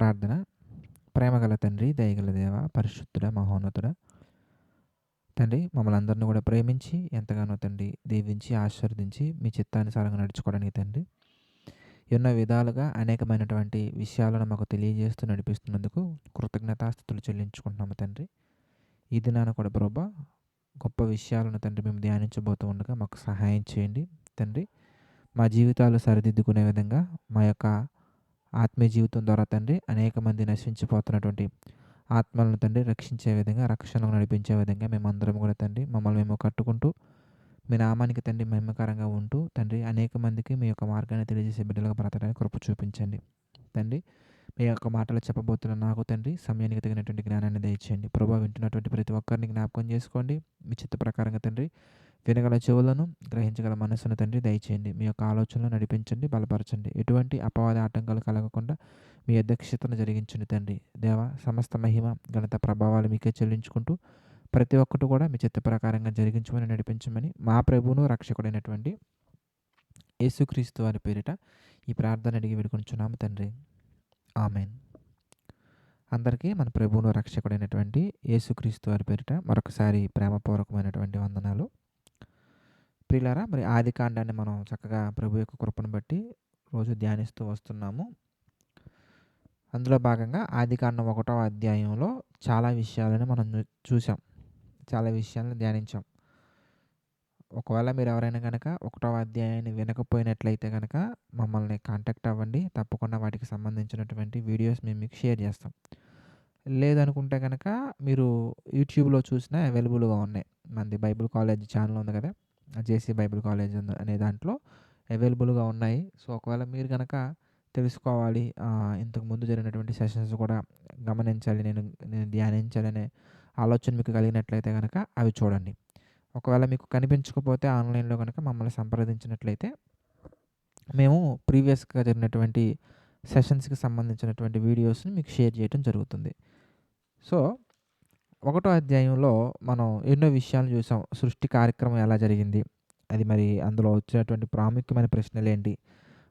ప్రార్థన. ప్రేమగల తండ్రి, దయగల దేవ, పరిశుద్ధుడ, మహోన్నతుడ తండ్రి, మమ్మల్ని అందరిని కూడా ప్రేమించి ఎంతగానో తండ్రి దీవించి ఆశీర్వదించి మీ చిత్తానుసారంగా నడుచుకోవడానికి తండ్రి ఎన్నో విధాలుగా అనేకమైనటువంటి విషయాలను మాకు తెలియజేస్తూ నడిపిస్తున్నందుకు కృతజ్ఞతాస్తుతులు చెల్లించుకుంటున్నాము తండ్రి. ఈ దినాన కూడా ప్రభా గొప్ప విషయాలను తండ్రి మేము ధ్యానించబోతూ ఉండగా మాకు సహాయం చేయండి తండ్రి. మా జీవితాలు సరిదిద్దుకునే విధంగా మా యొక్క ఆత్మీయ జీవితం ద్వారా తండ్రి అనేక మంది నశించిపోతున్నటువంటి ఆత్మలను తండ్రి రక్షించే విధంగా, రక్షణకు నడిపించే విధంగా మేమందరం కూడా తండ్రి మమ్మల్ని మేము కట్టుకుంటూ మీ నామానికి తండ్రి మహిమకరంగా ఉంటూ తండ్రి అనేక మందికి మీ యొక్క మార్గాన్ని తెలియజేసే బిడ్డలుగా బ్రతకడానికి కృప చూపించండి తండ్రి. మీ యొక్క మాటలు చెప్పబోతున్న నాకు తండ్రి సమయానికి తగినటువంటి జ్ఞానాన్ని దయచేయండి ప్రభావ. వింటున్నటువంటి ప్రతి ఒక్కరిని జ్ఞాపకం చేసుకోండి. మీ చిత్త ప్రకారంగా తండ్రి వినగల చెవులను, గ్రహించగల మనస్సును తండ్రి దయచేయండి. మీ యొక్క ఆలోచనలు నడిపించండి, బలపరచండి. ఎటువంటి అపవాద ఆటంకాలు కలగకుండా మీ అధ్యక్షతను జరిగించండి తండ్రి. దేవ, సమస్త మహిమ, ఘనత, ప్రభావాలు మీకే చెల్లించుకుంటూ ప్రతి ఒక్కటి కూడా మీ చిత్త ప్రకారంగా జరిగించమని, నడిపించమని మా ప్రభువును రక్షకుడైనటువంటి యేసుక్రీస్తు వారి పేరిట ఈ ప్రార్థన అడిగి వేడుకొనుచున్నాము తండ్రి. ఆమెన్. అందరికీ మన ప్రభువును రక్షకుడైనటువంటి యేసుక్రీస్తు వారి పేరిట మరొకసారి ప్రేమపూర్వకమైనటువంటి వందనాలు. ప్రియులారా, మరి ఆది కాండాన్ని మనం చక్కగా ప్రభు యొక్క కృపను బట్టి రోజు ధ్యానిస్తూ వస్తున్నాము. అందులో భాగంగా ఆది కాండం 1వ అధ్యాయంలో చాలా విషయాలను మనం చూసాం, చాలా విషయాలను ధ్యానించాం. ఒకవేళ మీరు ఎవరైనా కనుక 1వ అధ్యాయాన్ని వినకపోయినట్లయితే కనుక మమ్మల్ని కాంటాక్ట్ అవ్వండి. తప్పకుండా వాటికి సంబంధించినటువంటి వీడియోస్ మేము మీకు షేర్ చేస్తాం. లేదనుకుంటే కనుక మీరు యూట్యూబ్లో చూసినా అవైలబుల్గా ఉన్నాయి. మనది బైబిల్ కాలేజ్ ఛానల్ ఉంది కదా, జేసీ బైబిల్ కాలేజ్ అనే దాంట్లో అవైలబుల్గా ఉన్నాయి. సో ఒకవేళ మీరు కనుక తెలుసుకోవాలి, ఇంతకుముందు జరిగినటువంటి సెషన్స్ కూడా గమనించాలి, నేను ధ్యానించాలనే ఆలోచన మీకు కలిగినట్లయితే కనుక అవి చూడండి. ఒకవేళ మీకు కనిపించకపోతే ఆన్లైన్లో కనుక మమ్మల్ని సంప్రదించినట్లయితే మేము ప్రీవియస్గా జరిగినటువంటి సెషన్స్కి సంబంధించినటువంటి వీడియోస్ని మీకు షేర్ చేయడం జరుగుతుంది. సో 1వ అధ్యాయంలో మనం ఎన్నో విషయాలు చూసాం. సృష్టి కార్యక్రమం ఎలా జరిగింది, అది మరి అందులో వచ్చినటువంటి ప్రాముఖ్యమైన ప్రశ్నలు ఏంటి,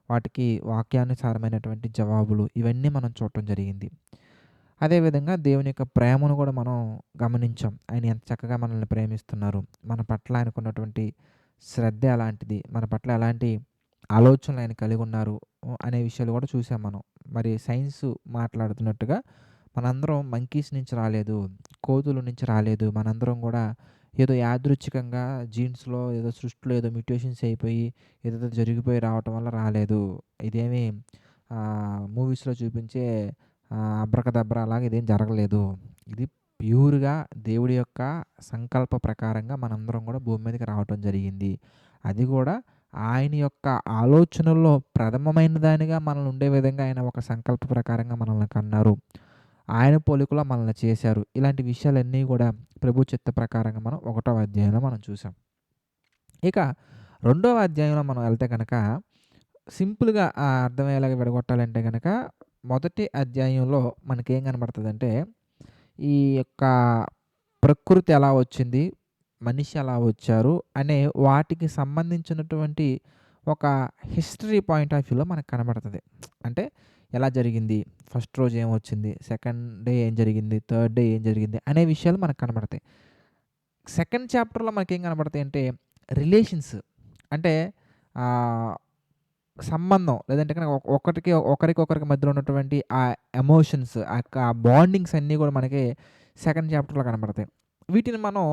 వాటికి వాక్యానుసారమైనటువంటి జవాబులు, ఇవన్నీ మనం చూడటం జరిగింది. అదేవిధంగా దేవుని యొక్క ప్రేమను కూడా మనం గమనించాం. ఆయన ఎంత చక్కగా మనల్ని ప్రేమిస్తున్నారు, మన పట్ల ఆయనకున్నటువంటి శ్రద్ధ ఎలాంటిది, మన పట్ల ఎలాంటి ఆలోచనలు ఆయన కలిగి ఉన్నారు అనే విషయాలు కూడా చూసాం మనం. మరి సైన్స్ మాట్లాడుతున్నట్టుగా మనందరం మంకీస్ నుంచి రాలేదు, కోతుల నుంచి రాలేదు. మనందరం కూడా ఏదో యాదృచ్ఛికంగా జీన్స్లో ఏదో సృష్టిలో ఏదో మ్యూటేషన్స్ అయిపోయి ఏదో జరిగిపోయి రావటం వల్ల రాలేదు. ఇదేమి మూవీస్లో చూపించే అబ్రకదబ్రా అలాగా ఇదేం జరగలేదు. ఇది ప్యూర్గా దేవుడి యొక్క సంకల్ప ప్రకారంగా మనందరం కూడా భూమి మీదకి రావటం జరిగింది. అది కూడా ఆయన యొక్క ఆలోచనల్లో ప్రథమమైన దానిగా మనల్ని ఉండే విధంగా ఆయన ఒక సంకల్ప ప్రకారంగా మనల్ని కన్నారు, ఆయన పోలికలో మనల్ని చేశారు. ఇలాంటి విషయాలన్నీ కూడా ప్రభు చిత్త ప్రకారంగా మనం 1వ అధ్యాయంలో మనం చూసాం. ఇక 2వ అధ్యాయంలో మనం వెళ్తే కనుక సింపుల్గా అర్థమయ్యేలాగా విడగొట్టాలంటే కనుక మొదటి అధ్యాయంలో మనకేం కనబడుతుందంటే ఈ యొక్క ప్రకృతి ఎలా వచ్చింది, మనిషి ఎలా వచ్చారు అనే వాటికి సంబంధించినటువంటి ఒక హిస్టరీ పాయింట్ ఆఫ్ వ్యూలో మనకు కనబడుతుంది. అంటే ఎలా జరిగింది, ఫస్ట్ రోజు ఏమొచ్చింది, సెకండ్ డే ఏం జరిగింది, థర్డ్ డే ఏం జరిగింది అనే విషయాలు మనకు కనబడతాయి. సెకండ్ చాప్టర్లో మనకేం కనబడతాయి అంటే రిలేషన్స్, అంటే సంబంధం, లేదంటే కనుక ఒకరికి మధ్యలో ఉన్నటువంటి ఆ ఎమోషన్స్, ఆ బాండింగ్స్ అన్నీ కూడా మనకి సెకండ్ చాప్టర్లో కనబడతాయి. వీటిని మనం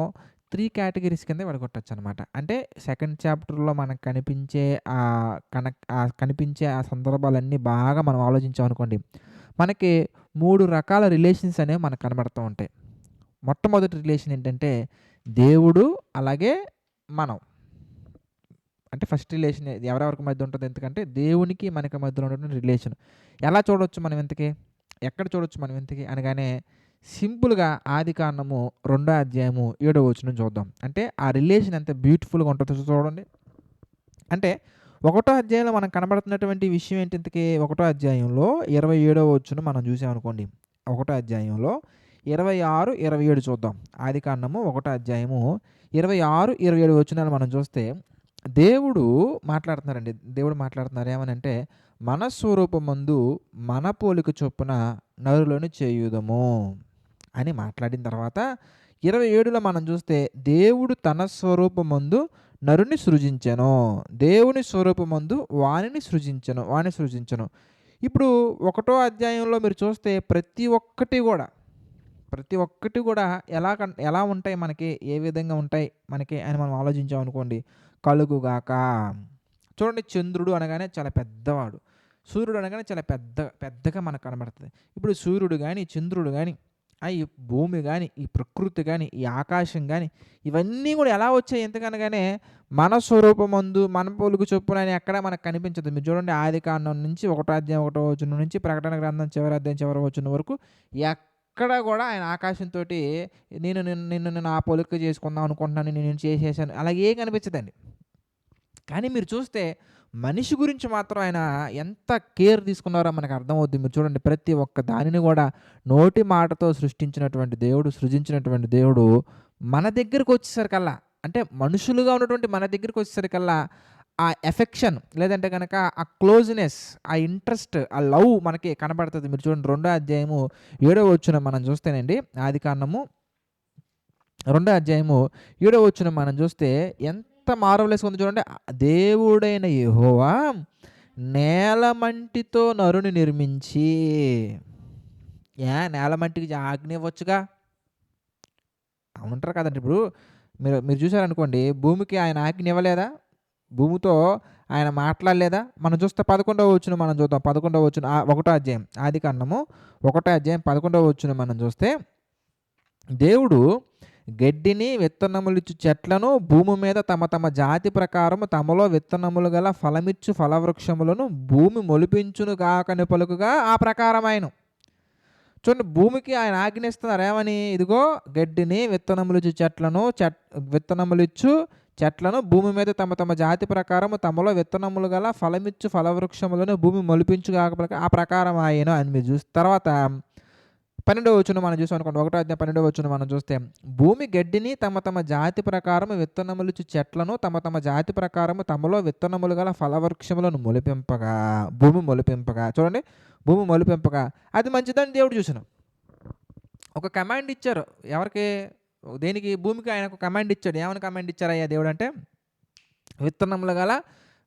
3 కేటగిరీస్ కింద విడగొట్టచ్చు అనమాట. అంటే సెకండ్ చాప్టర్లో మనకు కనిపించే ఆ సందర్భాలన్నీ బాగా మనం ఆలోచించామనుకోండి, మనకి 3 రకాల రిలేషన్స్ అనేవి మనకు కనబడుతూ ఉంటాయి. మొట్టమొదటి రిలేషన్ ఏంటంటే దేవుడు అలాగే మనం. అంటే ఫస్ట్ రిలేషన్ ఎవరెవరికి మధ్య ఉంటుంది, ఎందుకంటే దేవునికి మనకి మధ్యలో ఉన్నటువంటి రిలేషన్ ఎలా చూడవచ్చు మనం ఇంతకీ, ఎక్కడ చూడవచ్చు మనం ఇంతకీ అనగానే సింపుల్గా ఆది కాండము 2వ అధ్యాయము 7వ వచనం చూద్దాం. అంటే ఆ రిలేషన్ ఎంత బ్యూటిఫుల్గా ఉంటుందో చూడండి. అంటే 1వ అధ్యాయంలో మనకు కనబడుతున్నటువంటి విషయం ఏంటి ఇంతకీ, 1వ అధ్యాయంలో 27వ వచనం మనం చూసామనుకోండి. 1వ అధ్యాయంలో 26, 27 చూద్దాం. ఆది కాండము 1వ అధ్యాయము 26, 27 వచనాలు మనం చూస్తే దేవుడు మాట్లాడుతున్నారు ఏమనంటే, మన స్వరూపమందు మన పోలిక చొప్పున నరులను చేయుదము అని మాట్లాడిన తర్వాత 27లో మనం చూస్తే దేవుడు తన స్వరూపమందు నరుని సృజించెను. దేవుని స్వరూపమందు వానిని సృజించెను. ఇప్పుడు 1 అధ్యాయంలో మీరు చూస్తే ప్రతి ఒక్కటి కూడా ఎలా ఉంటాయి మనకి, ఏ విధంగా ఉంటాయి మనకి అని మనం ఆలోచించామనుకోండి. కలుగుగాక. చూడండి, చంద్రుడు అనగానే చాలా పెద్దవాడు. సూర్యుడు అనగానే చాలా పెద్దగా మనకు కనబడుతుంది. ఇప్పుడు సూర్యుడు గాని, చంద్రుడు గాని, ఈ భూమి గాని, ఈ ప్రకృతి గాని, ఈ ఆకాశం గాని, ఇవన్నీ కూడా ఎలా వచ్చాయి ఎంతకనగానే మన స్వరూపమందు మన పోలుకు చొప్పున అని ఎక్కడ మనకు కనిపించదు. మీరు చూడండి, ఆదికాండం నుంచి 1 అధ్యాయం 1వ వచనం నుంచి ప్రకటన గ్రంథం చివరి అధ్యాయం చివరి వచనం వరకు ఎక్కడ కూడా ఆయన ఆకాశంతోటి నిన్ను నా పోలిక చేసుకుందాం అనుకుంటున్నాను, నేను చేసేసాను అలాగే కనిపించదండి. కానీ మీరు చూస్తే మనిషి గురించి మాత్రం ఆయన ఎంత కేర్ తీసుకున్నారో మనకు అర్థమవుద్ది. మీరు చూడండి, ప్రతి ఒక్క దానిని కూడా నోటి మాటతో సృజించినటువంటి దేవుడు మన దగ్గరికి వచ్చేసరికల్లా, అంటే మనుషులుగా ఉన్నటువంటి మన దగ్గరికి వచ్చేసరికల్లా ఆ ఎఫెక్షన్ లేదంటే కనుక ఆ క్లోజ్నెస్, ఆ ఇంట్రెస్ట్, ఆ లవ్ మనకి కనబడుతుంది. మీరు చూడండి, 2వ అధ్యాయము 7వ వచనం మనం చూస్తేనండి, ఆదికాండము 2వ అధ్యాయము 7వ వచనం మనం చూస్తే ఎంత మార్వెలస్‌గా ఉంది చూడండి. దేవుడైన యెహోవా నేలమంటితో నరుని నిర్మించి, నేలమంటికి ఆజ్ఞ ఇవ్వచ్చుగా అంటారు కదండి. ఇప్పుడు మీరు చూసారనుకోండి, భూమికి ఆయన ఆజ్ఞ ఇవ్వలేదా? భూమితో ఆయన మాట్లాడలేదా? మనం చూస్తే 11వ వచనం మనం చూద్దాం. 11వ వచనం 1వ అధ్యాయం ఆదికాండము 1వ అధ్యాయం 11వ వచనం మనం చూస్తే, దేవుడు గడ్డిని విత్తనములిచ్చు చెట్లను భూమి మీద తమ తమ జాతి ప్రకారము తమలో విత్తనములు గల ఫలమిచ్చు ఫలవృక్షములను భూమి మొలిపించును గాకని పలుకుగా ఆ ప్రకారమైన. చూడండి, భూమికి ఆయన ఆజ్ఞిస్తున్నారు ఏమని? ఇదిగో గడ్డిని విత్తనములిచ్చు చెట్లను భూమి మీద తమ తమ జాతి ప్రకారము తమలో విత్తనములు గల ఫలమిచ్చు ఫలవృక్షములను భూమి మొలిపించు కాక ఆ ప్రకారం ఆయన అని మీరు చూసిన తర్వాత 12వ వచనం మనం చూసాం అనుకోండి. 1వ అధ్యాయం 12వ వచనం మనం చూస్తే, భూమి గడ్డిని తమ తమ జాతి ప్రకారము విత్తనములిచ్చు చెట్లను తమ తమ జాతి ప్రకారము తమలో విత్తనములు గల ఫలవృక్షములను భూమి మొలిపింపగా చూడండి, భూమి మొలిపింపగా అది మంచిదని దేవుడు చూసాను. ఒక కమాండ్ ఇచ్చారు. ఎవరికి? దేనికి? భూమికి ఆయన ఒక కమాండ్ ఇచ్చాడు. ఏమని కమాండ్ ఇచ్చారయ్యా దేవుడు అంటే, విత్తనములు గల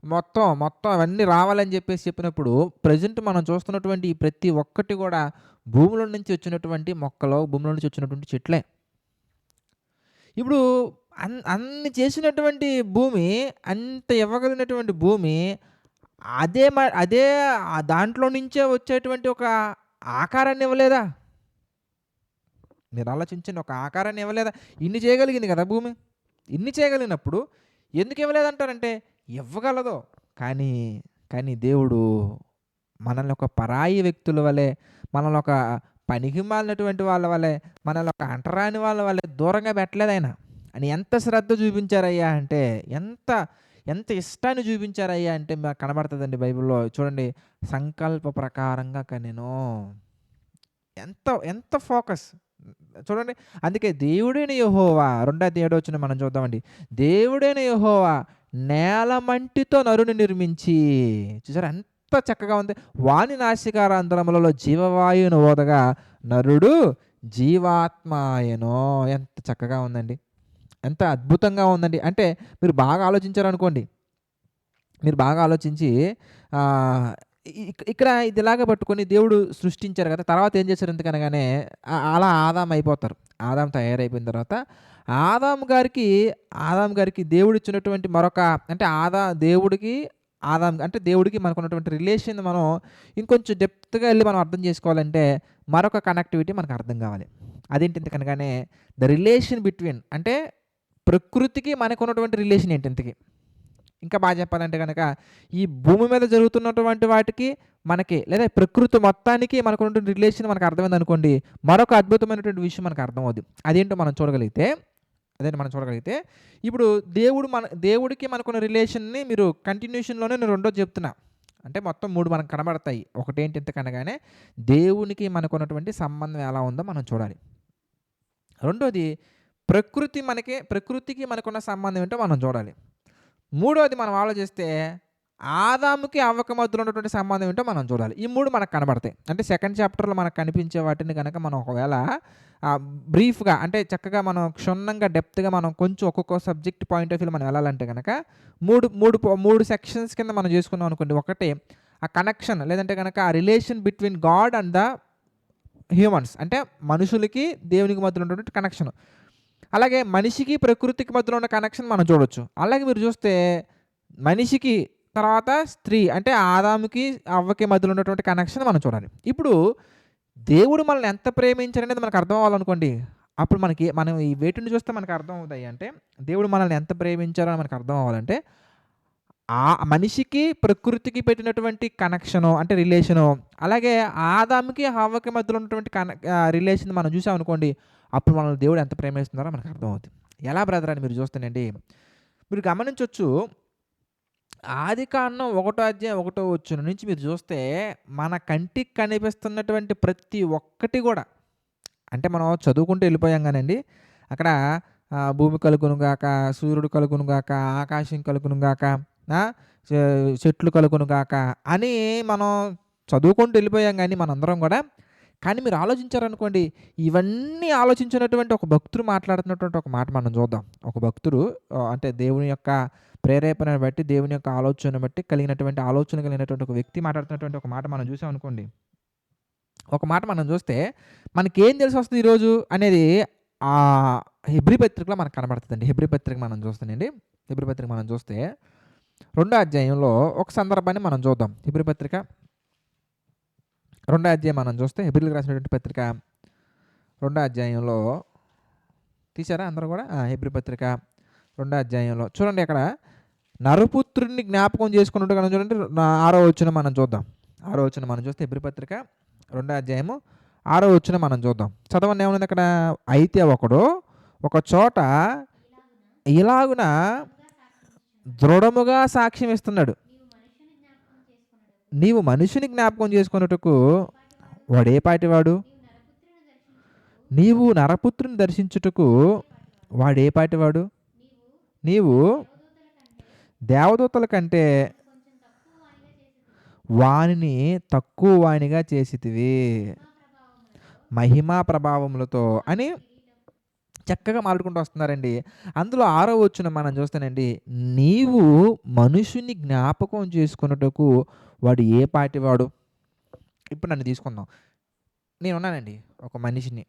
మొత్తం అవన్నీ రావాలని చెప్పినప్పుడు ప్రజెంట్ మనం చూస్తున్నటువంటి ప్రతి ఒక్కటి కూడా భూమిలో నుంచి వచ్చినటువంటి మొక్కలు, భూమిలో నుంచి వచ్చినటువంటి చెట్లే. ఇప్పుడు అన్ని చేసినటువంటి భూమి, అంత ఇవ్వగలిగినటువంటి భూమి, అదే దాంట్లో నుంచే వచ్చేటువంటి ఒక ఆకారాన్ని ఇవ్వలేదా? మీరు ఆలోచించండి, ఒక ఆకారాన్ని ఇవ్వలేదా? ఇన్ని చేయగలిగింది కదా భూమి. ఇన్ని చేయగలిగినప్పుడు ఎందుకు ఇవ్వలేదంటారంటే, ఇవ్వగలదు. కానీ దేవుడు మనల్ని ఒక పరాయి వ్యక్తుల వలె, మనల్ని ఒక పనికి మాలినటువంటి వాళ్ళ వలె, మనల్ని ఒక అంటరాని వాళ్ళ వలె దూరంగా పెట్టలేదు ఆయన. అని ఎంత శ్రద్ధ చూపించారయ్యా అంటే, ఎంత ఇష్టాన్ని చూపించారయ్యా అంటే మాకు కనబడుతుందండి బైబిల్లో. చూడండి, సంకల్ప ప్రకారంగా కనెను. ఎంత ఫోకస్ చూడండి. అందుకే దేవుడైన యెహోవా 2వ అధ్యాయం 7వ వచనం మనం చూద్దామండి. దేవుడైన యెహోవా నేలమంటితో నరుని నిర్మించి, చూసారా ఎంత చక్కగా ఉంది. వాని నాసికారంధ్రములలో జీవవాయువును ఓదగా నరుడు జీవాత్మాయనో. ఎంత చక్కగా ఉందండి, ఎంత అద్భుతంగా ఉందండి. అంటే మీరు బాగా ఆలోచించారనుకోండి, మీరు బాగా ఆలోచించి ఇక్కడ ఇదిలాగా పట్టుకొని దేవుడు సృష్టించారు కదా. తర్వాత ఏం చేశారు ఎందుకనగానే, అలా ఆదాం అయిపోతారు. ఆదాం తయారైపోయిన తర్వాత ఆదాం గారికి దేవుడు ఇచ్చినటువంటి మరొక, అంటే దేవుడికి మనకున్నటువంటి రిలేషన్ మనం ఇంకొంచెం డెప్త్గా వెళ్ళి మనం అర్థం చేసుకోవాలంటే మరొక కనెక్టివిటీ మనకు అర్థం కావాలి. అదేంటి ఎందుకనగానే, ద రిలేషన్ బిట్వీన్, అంటే ప్రకృతికి మనకున్నటువంటి రిలేషన్ ఏంటి ఇంతకి. ఇంకా బాగా చెప్పాలంటే కనుక, ఈ భూమి మీద జరుగుతున్నటువంటి వాటికి మనకి, లేదా ప్రకృతి మొత్తానికి మనకున్నటువంటి రిలేషన్ మనకు అర్థమైంది అనుకోండి, మరొక అద్భుతమైనటువంటి విషయం మనకు అర్థమవుద్ది. అదేంటో మనం చూడగలిగితే ఇప్పుడు దేవుడికి మనకున్న రిలేషన్ని మీరు కంటిన్యూషన్లోనే నేను రెండోది చెప్తున్నా. అంటే మొత్తం 3 మనకు కనబడతాయి. ఒకటేంటి ఇంతకనగానే, దేవునికి మనకున్నటువంటి సంబంధం ఎలా ఉందో మనం చూడాలి. రెండోది ప్రకృతికి మనకున్న సంబంధం ఏంటో మనం చూడాలి. మూడోది మనం ఆలోచిస్తే ఆదాముకి అవ్వకి మధ్యలో ఉన్నటువంటి సంబంధం ఏంటో మనం చూడాలి. ఈ 3 మనకు కనబడతాయి. అంటే సెకండ్ చాప్టర్‌లో మనకు కనిపించే వాటిని గనక మనం ఒకవేళ బ్రీఫ్‌గా అంటే చక్కగా మనం క్షుణ్ణంగా డెప్త్‌గా మనం కొంచెం ఒక్కొక్క సబ్జెక్ట్ పాయింట్ ఆఫ్ వ్యూలో మనం వెళ్ళాలంటే గనక 3 సెక్షన్స్ కింద మనం చేసుకున్నాం అనుకోండి. ఒకటి ఆ కనెక్షన్ లేదంటే గనక ఆ relation between God and the humans, అంటే మనుషులకి దేవునికి మధ్యలో ఉన్నటువంటి కనెక్షన్. అలాగే మనిషికి ప్రకృతికి మధ్యలో ఉన్న కనెక్షన్ మనం చూడొచ్చు. అలాగే మీరు చూస్తే మనిషికి తర్వాత స్త్రీ అంటే ఆదాముకి అవ్వకి మధ్యలో ఉన్నటువంటి కనెక్షన్ మనం చూడాలి. ఇప్పుడు దేవుడు మనల్ని ఎంత ప్రేమించారనేది మనకు అర్థం అవ్వాలనుకోండి. అప్పుడు మనం ఈ వేటిని చూస్తే మనకు అర్థం అవుతాయి అంటే దేవుడు మనల్ని ఎంత ప్రేమించారో అని మనకు అర్థం అవ్వాలంటే ఆ మనిషికి ప్రకృతికి పెట్టినటువంటి కనెక్షను అంటే రిలేషను, అలాగే ఆదాముకి హవ్వకి మధ్యలో ఉన్నటువంటి రిలేషన్ మనం చూసామనుకోండి, అప్పుడు మనల్ని దేవుడు ఎంత ప్రేమిస్తున్నారో మనకు అర్థమవుతుంది. ఎలా బ్రదర్ అని మీరు చూస్తేనండి, మీరు గమనించొచ్చు. ఆదికాండం 1 అధ్యాయం 1 వచనం నుంచి మీరు చూస్తే మన కంటికి కనిపిస్తున్నటువంటి ప్రతి ఒక్కటి కూడా, అంటే మనం చదువుకుంటూ వెళ్ళిపోయాం కానండి. అక్కడ భూమి కలుగును గాక, సూర్యుడు కలుగును గాక, ఆకాశం కలుగును గాక, చెట్లు కలుగును గాక అని మనం చదువుకుంటూ వెళ్ళిపోయాం కానీ మనందరం కూడా. కానీ మీరు ఆలోచించారనుకోండి, ఇవన్నీ ఆలోచించినటువంటి ఒక భక్తుడు మాట్లాడుతున్నటువంటి ఒక మాట మనం చూద్దాం. ఒక భక్తుడు అంటే దేవుని యొక్క ప్రేరేపణను బట్టి, దేవుని యొక్క ఆలోచన బట్టి ఆలోచన కలిగినటువంటి ఒక వ్యక్తి మాట్లాడుతున్నటువంటి ఒక మాట మనం చూసాం అనుకోండి. ఒక మాట మనం చూస్తే మనకేం తెలిసి వస్తుంది ఈరోజు అనేది హెబ్రీ పత్రికలో మనకు కనబడుతుందండి. హెబ్రీ పత్రిక మనం చూస్తానండి. హెబ్రీ పత్రిక మనం చూస్తే 2వ అధ్యాయంలో ఒక సందర్భాన్ని మనం చూద్దాం. హెబ్రీ పత్రిక 2వ అధ్యాయం మనం చూస్తే హెబ్రీలకు రాసినటువంటి పత్రిక 2వ అధ్యాయంలో తీశారా అందరూ కూడా? హెబ్రీ పత్రిక 2వ అధ్యాయంలో చూడండి, అక్కడ నరపుత్రుడిని జ్ఞాపకం చేసుకున్నట్టు కనుక చూడండి 6వ వచనం మనం చూద్దాం. 6వ వచనం మనం చూస్తే హెబ్రీ పత్రిక 2వ అధ్యాయము 6వ వచనం మనం చూద్దాం. చదవండి ఏముంది అక్కడ. అయితే ఒకడు ఒక చోట ఇలాగున దృఢముగా సాక్ష్యం ఇస్తున్నాడు, నీవు మనుషుని జ్ఞాపకం చేసుకున్నట్టుకు వాడే పాటివాడు, నీవు నరపుత్రుని దర్శించుటకు వాడే పాటివాడు, నీవు దేవదూతల కంటే వానిని తక్కువ వానిగా చేసితివి మహిమా ప్రభావములతో అని చక్కగా మాట్లాడుకుంటూ వస్తున్నారండి. అందులో 6వ వచనం మనం చూస్తానండి, నీవు మనుషుని జ్ఞాపకం చేసుకున్నట్టుకు వాడు ఏ పాటివాడు. ఇప్పుడు నన్ను తీసుకుందాం. నేనున్నానండి ఒక మనిషిని,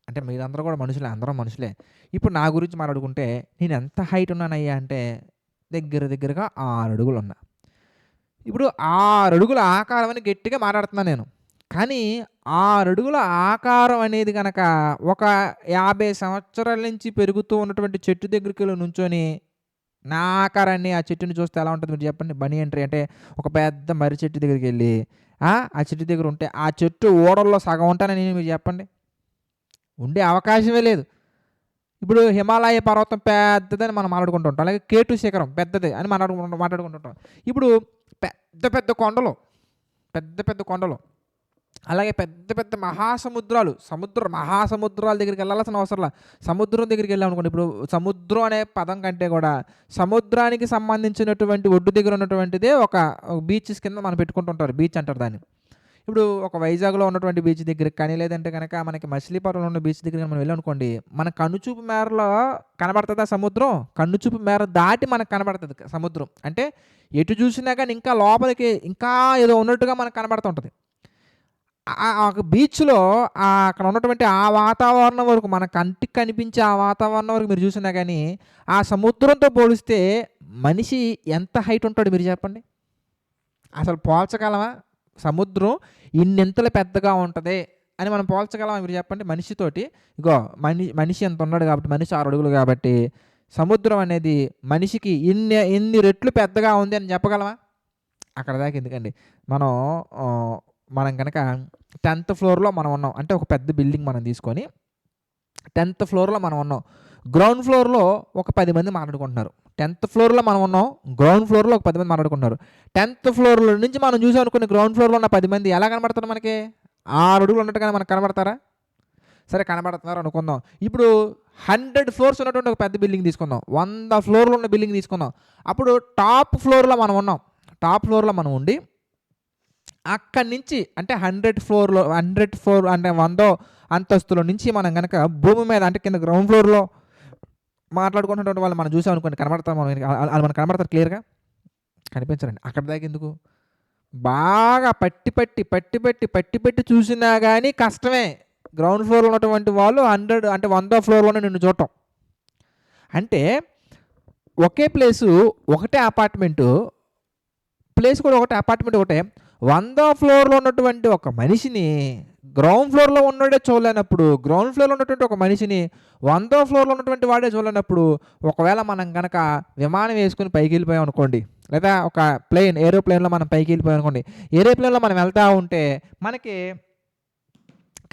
అంటే మీరందరూ కూడా మనుషులే, అందరం మనుషులే. ఇప్పుడు నా గురించి మాట్లాడుకుంటే నేను ఎంత హైట్ ఉన్నానయ్యా అంటే దగ్గరగా 6 అడుగులు ఉన్నా. ఇప్పుడు 6 అడుగుల ఆకారం అని గట్టిగా మాట్లాడుతున్నాను నేను. కానీ 6 అడుగుల ఆకారం అనేది కనుక ఒక 50 సంవత్సరాల నుంచి పెరుగుతూ ఉన్నటువంటి చెట్టు దగ్గరికి వెళ్ళి నుంచొని నా ఆకారాన్ని ఆ చెట్టుని చూస్తే ఎలా ఉంటుంది మీరు చెప్పండి. బనీ ఎంట్రీ అంటే ఒక పెద్ద మర్రి చెట్టు దగ్గరికి వెళ్ళి ఆ చెట్టు దగ్గర ఉంటే ఆ చెట్టు ఓడల్లో సగం ఉంటానని మీరు చెప్పండి. ఉండే అవకాశమే లేదు. ఇప్పుడు హిమాలయ పర్వతం పెద్దదని మనం మాట్లాడుకుంటూ ఉంటాం, అలాగే కేటు శిఖరం పెద్దది అని మాట్లాడుకుంటుంటాం. ఇప్పుడు పెద్ద పెద్ద కొండలు, అలాగే పెద్ద పెద్ద మహాసముద్రాల దగ్గరికి వెళ్ళాల్సిన అవసరం. సముద్రం దగ్గరికి వెళ్ళాం అనుకోండి. ఇప్పుడు సముద్రం అనే పదం కంటే కూడా సముద్రానికి సంబంధించినటువంటి ఒడ్డు దగ్గర ఉన్నటువంటిదే ఒక బీచెస్ కింద మనం పెట్టుకుంటుంటారు, బీచ్ అంటారు దాన్ని. ఇప్పుడు ఒక వైజాగ్లో ఉన్నటువంటి బీచ్ దగ్గరికి కానీ, లేదంటే కనుక మనకి మచిలీపట్నంలో ఉన్న బీచ్ దగ్గరికి మనం వెళ్ళామనుకోండి, మన కన్నుచూపు మేరలో కనబడుతుంది ఆ సముద్రం. కన్నుచూపు మేర దాటి మనకు కనబడుతుంది సముద్రం. అంటే ఎటు చూసినా కానీ ఇంకా లోపలికి ఇంకా ఏదో ఉన్నట్టుగా మనకు కనబడుతుంటుంది. బీచ్లో అక్కడ ఉన్నటువంటి ఆ వాతావరణం వరకు మన కంటికి కనిపించే ఆ వాతావరణం వరకు మీరు చూసినా కానీ ఆ సముద్రంతో పోలిస్తే మనిషి ఎంత హైట్ ఉంటాడు మీరు చెప్పండి. అసలు పోల్చగలమా? సముద్రం ఇన్నింతలు పెద్దగా ఉంటుంది అని మనం పోల్చగలమా మీరు చెప్పండి మనిషితోటి? ఇగో మనిషి ఎంత ఉన్నాడు కాబట్టి, మనిషి 6 అడుగులు కాబట్టి సముద్రం అనేది మనిషికి ఇన్ని రెట్లు పెద్దగా ఉంది అని చెప్పగలమా? అక్కడ దాకా ఎందుకండి. మనం కనుక 10th ఫ్లోర్లో మనం ఉన్నాం అంటే ఒక పెద్ద బిల్డింగ్ మనం తీసుకొని 10th ఫ్లోర్లో మనం ఉన్నాం. గ్రౌండ్ ఫ్లోర్లో ఒక 10 మంది మాట్లాడుకుంటున్నారు. 10th ఫ్లోర్లో మనం ఉన్నాం, గ్రౌండ్ ఫ్లోర్లో ఒక 10 మంది మాట్లాడుకుంటున్నారు. 10th ఫ్లోర్లో నుంచి మనం చూసాం అనుకుని గ్రౌండ్ ఫ్లోర్లో ఉన్న 10 మంది ఎలా కనబడతారు మనకి? 6 అడుగులు ఉన్నట్టుగానే మనకు కనబడతారా? సరే కనబడుతున్నారు అనుకుందాం. ఇప్పుడు 100 ఫ్లోర్స్ ఉన్నటువంటి ఒక పెద్ద బిల్డింగ్ తీసుకుందాం, 100 ఫ్లోర్లు ఉన్న బిల్డింగ్ తీసుకుందాం. అప్పుడు టాప్ ఫ్లోర్లో మనం ఉన్నాం. టాప్ ఫ్లోర్లో మనం ఉండి అక్కడి నుంచి అంటే 100 ఫ్లోర్ అంటే 100 అంతస్తుల నుంచి మనం కనుక భూమి మీద అంటే కింద గ్రౌండ్ ఫ్లోర్లో మాట్లాడుకుంటున్నటువంటి వాళ్ళు మనం చూసాం అనుకోండి, కనబడతారు మనకు కనబడతారు క్లియర్గా? కనిపించరండి. అక్కడ దాకా ఎందుకు? బాగా పట్టి చూసినా కానీ కష్టమే గ్రౌండ్ ఫ్లోర్లో ఉన్నటువంటి వాళ్ళు 100 అంటే 100 ఫ్లోర్లోనే నిన్ను చూడటం. అంటే ఒకే ప్లేసు, ఒకటే అపార్ట్మెంటు ప్లేస్ కూడా ఒకటే, అపార్ట్మెంట్ ఒకటే. 100 ఫ్లోర్లో ఉన్నటువంటి ఒక మనిషిని గ్రౌండ్ ఫ్లోర్లో ఉన్నవాడే చూడలేనప్పుడు, గ్రౌండ్ ఫ్లోర్లో ఉన్నటువంటి ఒక మనిషిని 100 ఫ్లోర్లో ఉన్నటువంటి వాడే చూడలేనప్పుడు, ఒకవేళ మనం కనుక విమానం వేసుకుని పైకి వెళ్ళిపోయాం అనుకోండి, లేదా ఒక ఏరోప్లేన్లో మనం పైకి వెళ్ళిపోయాం అనుకోండి, ఏరోప్లేన్లో మనం వెళ్తూ ఉంటే మనకి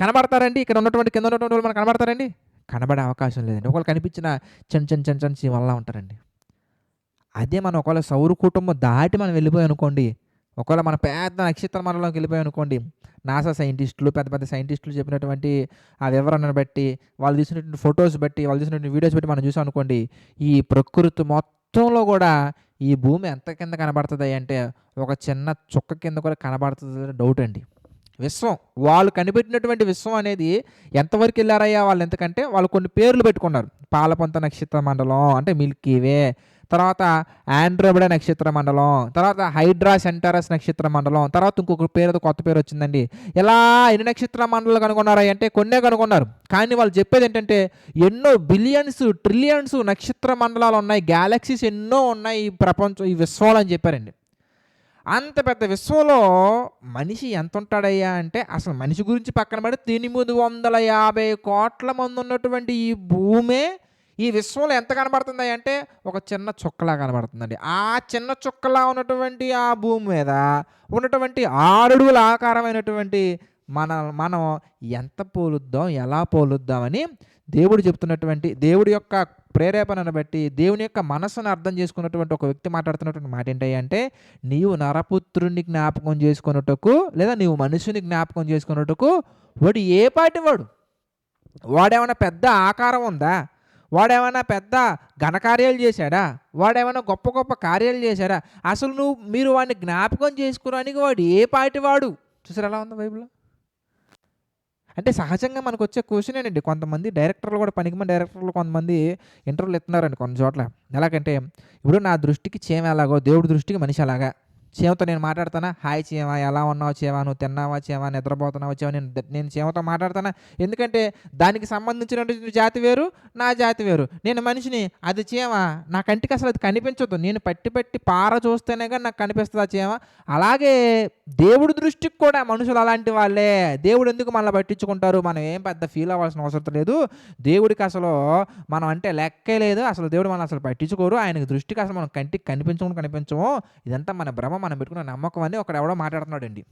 కనబడతారండి? ఇక్కడ ఉన్నటువంటి కింద ఉన్నటువంటి వాళ్ళు మనకు కనబడతారండి? కనబడే అవకాశం లేదండి. ఒకవేళ కనిపించిన చిన్న చీమల్లా ఉంటారండి. అదే మనం ఒకవేళ సౌర కుటుంబం దాటి మనం వెళ్ళిపోయాం అనుకోండి, ఒకవేళ మన పెద్ద నక్షత్ర మండలంలోకి వెళ్ళిపోయాం అనుకోండి, నాసా సైంటిస్టులు, పెద్ద సైంటిస్టులు చెప్పినటువంటి ఆ వివరణను బట్టి, వాళ్ళు తీసినటువంటి ఫొటోస్ బట్టి, వాళ్ళు తీసినటువంటి వీడియోస్ బట్టి మనం చూసాం అనుకోండి, ఈ ప్రకృతి మొత్తంలో కూడా ఈ భూమి ఎంత కింద కనబడుతుంది అంటే ఒక చిన్న చుక్క కింద కూడా కనబడుతుంది డౌట్ అండి. విశ్వం, వాళ్ళు కనిపెట్టినటువంటి విశ్వం అనేది ఎంతవరకు వెళ్ళారయ్యా వాళ్ళు? ఎందుకంటే వాళ్ళు కొన్ని పేర్లు పెట్టుకున్నారు. పాలపంత నక్షత్ర మండలం అంటే మిల్కీవే, తర్వాత ఆండ్రోమెడా నక్షత్ర మండలం, తర్వాత హైడ్రా సెంటారస్ నక్షత్ర మండలం, తర్వాత ఇంకొక పేరు, కొత్త పేరు వచ్చిందండి. ఇలా ఎన్ని నక్షత్ర మండలాలు కనుగొన్నారా అంటే కొన్నే కనుగొన్నారు. కానీ వాళ్ళు చెప్పేది ఏంటంటే ఎన్నో బిలియన్స్, ట్రిలియన్స్ నక్షత్ర మండలాలు ఉన్నాయి, గ్యాలక్సీస్ ఎన్నో ఉన్నాయి ఈ ప్రపంచం, ఈ విశ్వంలో అని చెప్పారండి. అంత పెద్ద విశ్వంలో మనిషి ఎంత ఉంటాడయ్యా అంటే, అసలు మనిషి గురించి పక్కన పడి 850 కోట్ల మంది ఉన్నటువంటి ఈ భూమే ఈ విశ్వంలో ఎంత కనబడుతుంది అంటే ఒక చిన్న చుక్కలా కనబడుతుందండి. ఆ చిన్న చుక్కలా ఉన్నటువంటి ఆ భూమి మీద ఉన్నటువంటి 6 అడుగుల ఆకారమైనటువంటి మనం ఎంత పోలుద్దాం, ఎలా పోలుద్దామని దేవుడు చెప్తున్నటువంటి, దేవుడి యొక్క ప్రేరేపణను బట్టి, దేవుని యొక్క మనసును అర్థం చేసుకున్నటువంటి ఒక వ్యక్తి మాట్లాడుతున్నటువంటి మాట ఏంటంటే, నీవు నరపుత్రుని జ్ఞాపకం చేసుకున్నట్టుకు, లేదా నీవు మనుషుని జ్ఞాపకం చేసుకున్నట్టుకు వాడు ఏ పాటి వాడు? వాడేమైనా పెద్ద ఆకారం ఉందా? వాడేమైనా పెద్ద ఘనకార్యాలు చేశాడా? వాడేమైనా గొప్ప గొప్ప కార్యాలు చేశాడా? అసలు మీరు వాడిని జ్ఞాపకం చేసుకోవడానికి వాడు ఏ పాటి వాడు? చూసారు ఎలా ఉందో బైబిల్లో? అంటే సహజంగా మనకు వచ్చే క్వశ్చనేనండి. కొంతమంది డైరెక్టర్లు కూడా, పనికిమాలిన డైరెక్టర్లు కొంతమంది ఇంటర్వ్యూలు ఇస్తున్నారండి కొన్ని చోట్ల. ఎలాగంటే, ఇప్పుడు నా దృష్టికి చీమ ఎలాగో దేవుడి దృష్టికి మనిషి అలాగా. చీమతో నేను మాట్లాడతానా? హాయ్ చీమ, ఎలా ఉన్నావు చీమ, నువ్వు తిన్నావా చీమ, నిద్రపోతున్నావా చీమ, నేను చీమతో మాట్లాడతానా? ఎందుకంటే దానికి సంబంధించినటువంటి జాతి వేరు, నా జాతి వేరు. నేను మనిషిని, అది చీమ, నా కంటికి అసలు అది కనిపించదు. నేను పట్టి పార చూస్తేనే కానీ నాకు కనిపిస్తుంది ఆ చీమ. అలాగే దేవుడి దృష్టికి కూడా మనుషులు అలాంటి వాళ్ళే. దేవుడు ఎందుకు మనల్ని పట్టించుకుంటారు? మనం ఏం పెద్ద ఫీల్ అవ్వాల్సిన అవసరం లేదు. దేవుడికి అసలు మనం అంటే లెక్కే లేదు. అసలు దేవుడు మనం అసలు పట్టించుకోరు. ఆయనకి దృష్టికి అసలు మనం కంటికి కనిపించము. ఇదంతా మన భ్రమ, మనం పెట్టుకున్న నమ్మకం అని ఎవడో మాట్లాడుతున్నాడండి.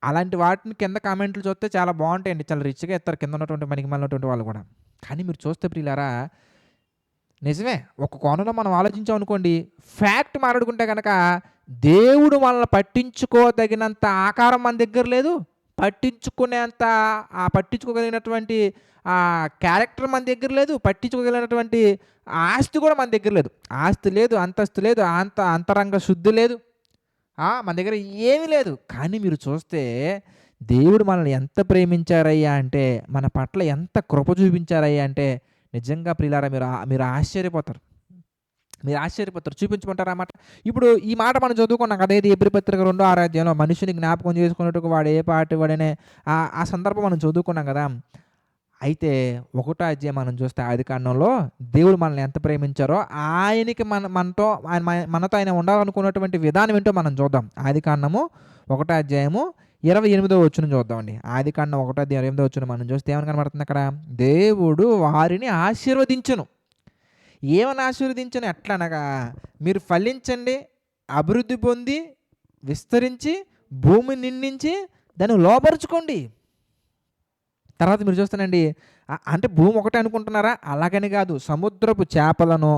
అలాంటి వాటిని కింద కామెంట్లు చూస్తే చాలా బాగుంటాయండి. చాలా రిచ్గా ఇస్తారు కింద ఉన్నటువంటి పనికిమాలినటువంటి వాళ్ళు కూడా. కానీ మీరు చూస్తే ప్రియులారా, నిజమే, ఒక కోణంలో మనం ఆలోచించాం అనుకోండి, ఫ్యాక్ట్ మాట్లాడుకుంటే కనుక దేవుడు మనల్ని పట్టించుకోదగినంత ఆకారం మన దగ్గర లేదు, పట్టించుకోగలిగినటువంటి క్యారెక్టర్ మన దగ్గర లేదు, పట్టించుకోగలిగినటువంటి ఆస్తి కూడా మన దగ్గర లేదు. ఆస్తి లేదు, అంతస్తు లేదు, అంతరంగ శుద్ధి లేదు, మన దగ్గర ఏమీ లేదు. కానీ మీరు చూస్తే దేవుడు మనల్ని ఎంత ప్రేమించారయ్యా అంటే, మన పట్ల ఎంత కృప చూపించారయ్యా అంటే, నిజంగా ప్రియులారా మీరు ఆశ్చర్యపోతారు. చూపించమంటారా మాట? ఇప్పుడు ఈ మాట మనం చదువుకున్నాం కదా, ఇది ఎబ్రీ పత్రిక 2:6 అధ్యాయంలో మనుషుని జ్ఞాపకం చేసుకున్నట్టుకు వాడు ఏ పాటి వాడనే ఆ సందర్భం మనం చదువుకున్నాం కదా. అయితే 1వ అధ్యాయం మనం చూస్తే ఆదికాండంలో దేవుడు మనల్ని ఎంత ప్రేమించారో, ఆయనకి మనతో ఆయన ఉండాలనుకున్నటువంటి విధానం ఏంటో మనం చూద్దాం. ఆదికాండము 1వ అధ్యాయము 28వ వచనం చూద్దామండి. ఆదికాండం 1వ అధ్యాయం 28వ వచనం మనం చూస్తే ఏమని కనబడుతుంది అక్కడ? దేవుడు వారిని ఆశీర్వదించును. ఏమని ఆశీర్వదించను? ఎట్లనగా, మీరు ఫలించండి, అభివృద్ధి పొంది, విస్తరించి, భూమి నిండించి దాన్ని లోపరుచుకోండి. తర్వాత మీరు చూస్తానండి, అంటే భూమి ఒకటే అనుకుంటున్నారా? అలాగని కాదు. సముద్రపు చేపలను,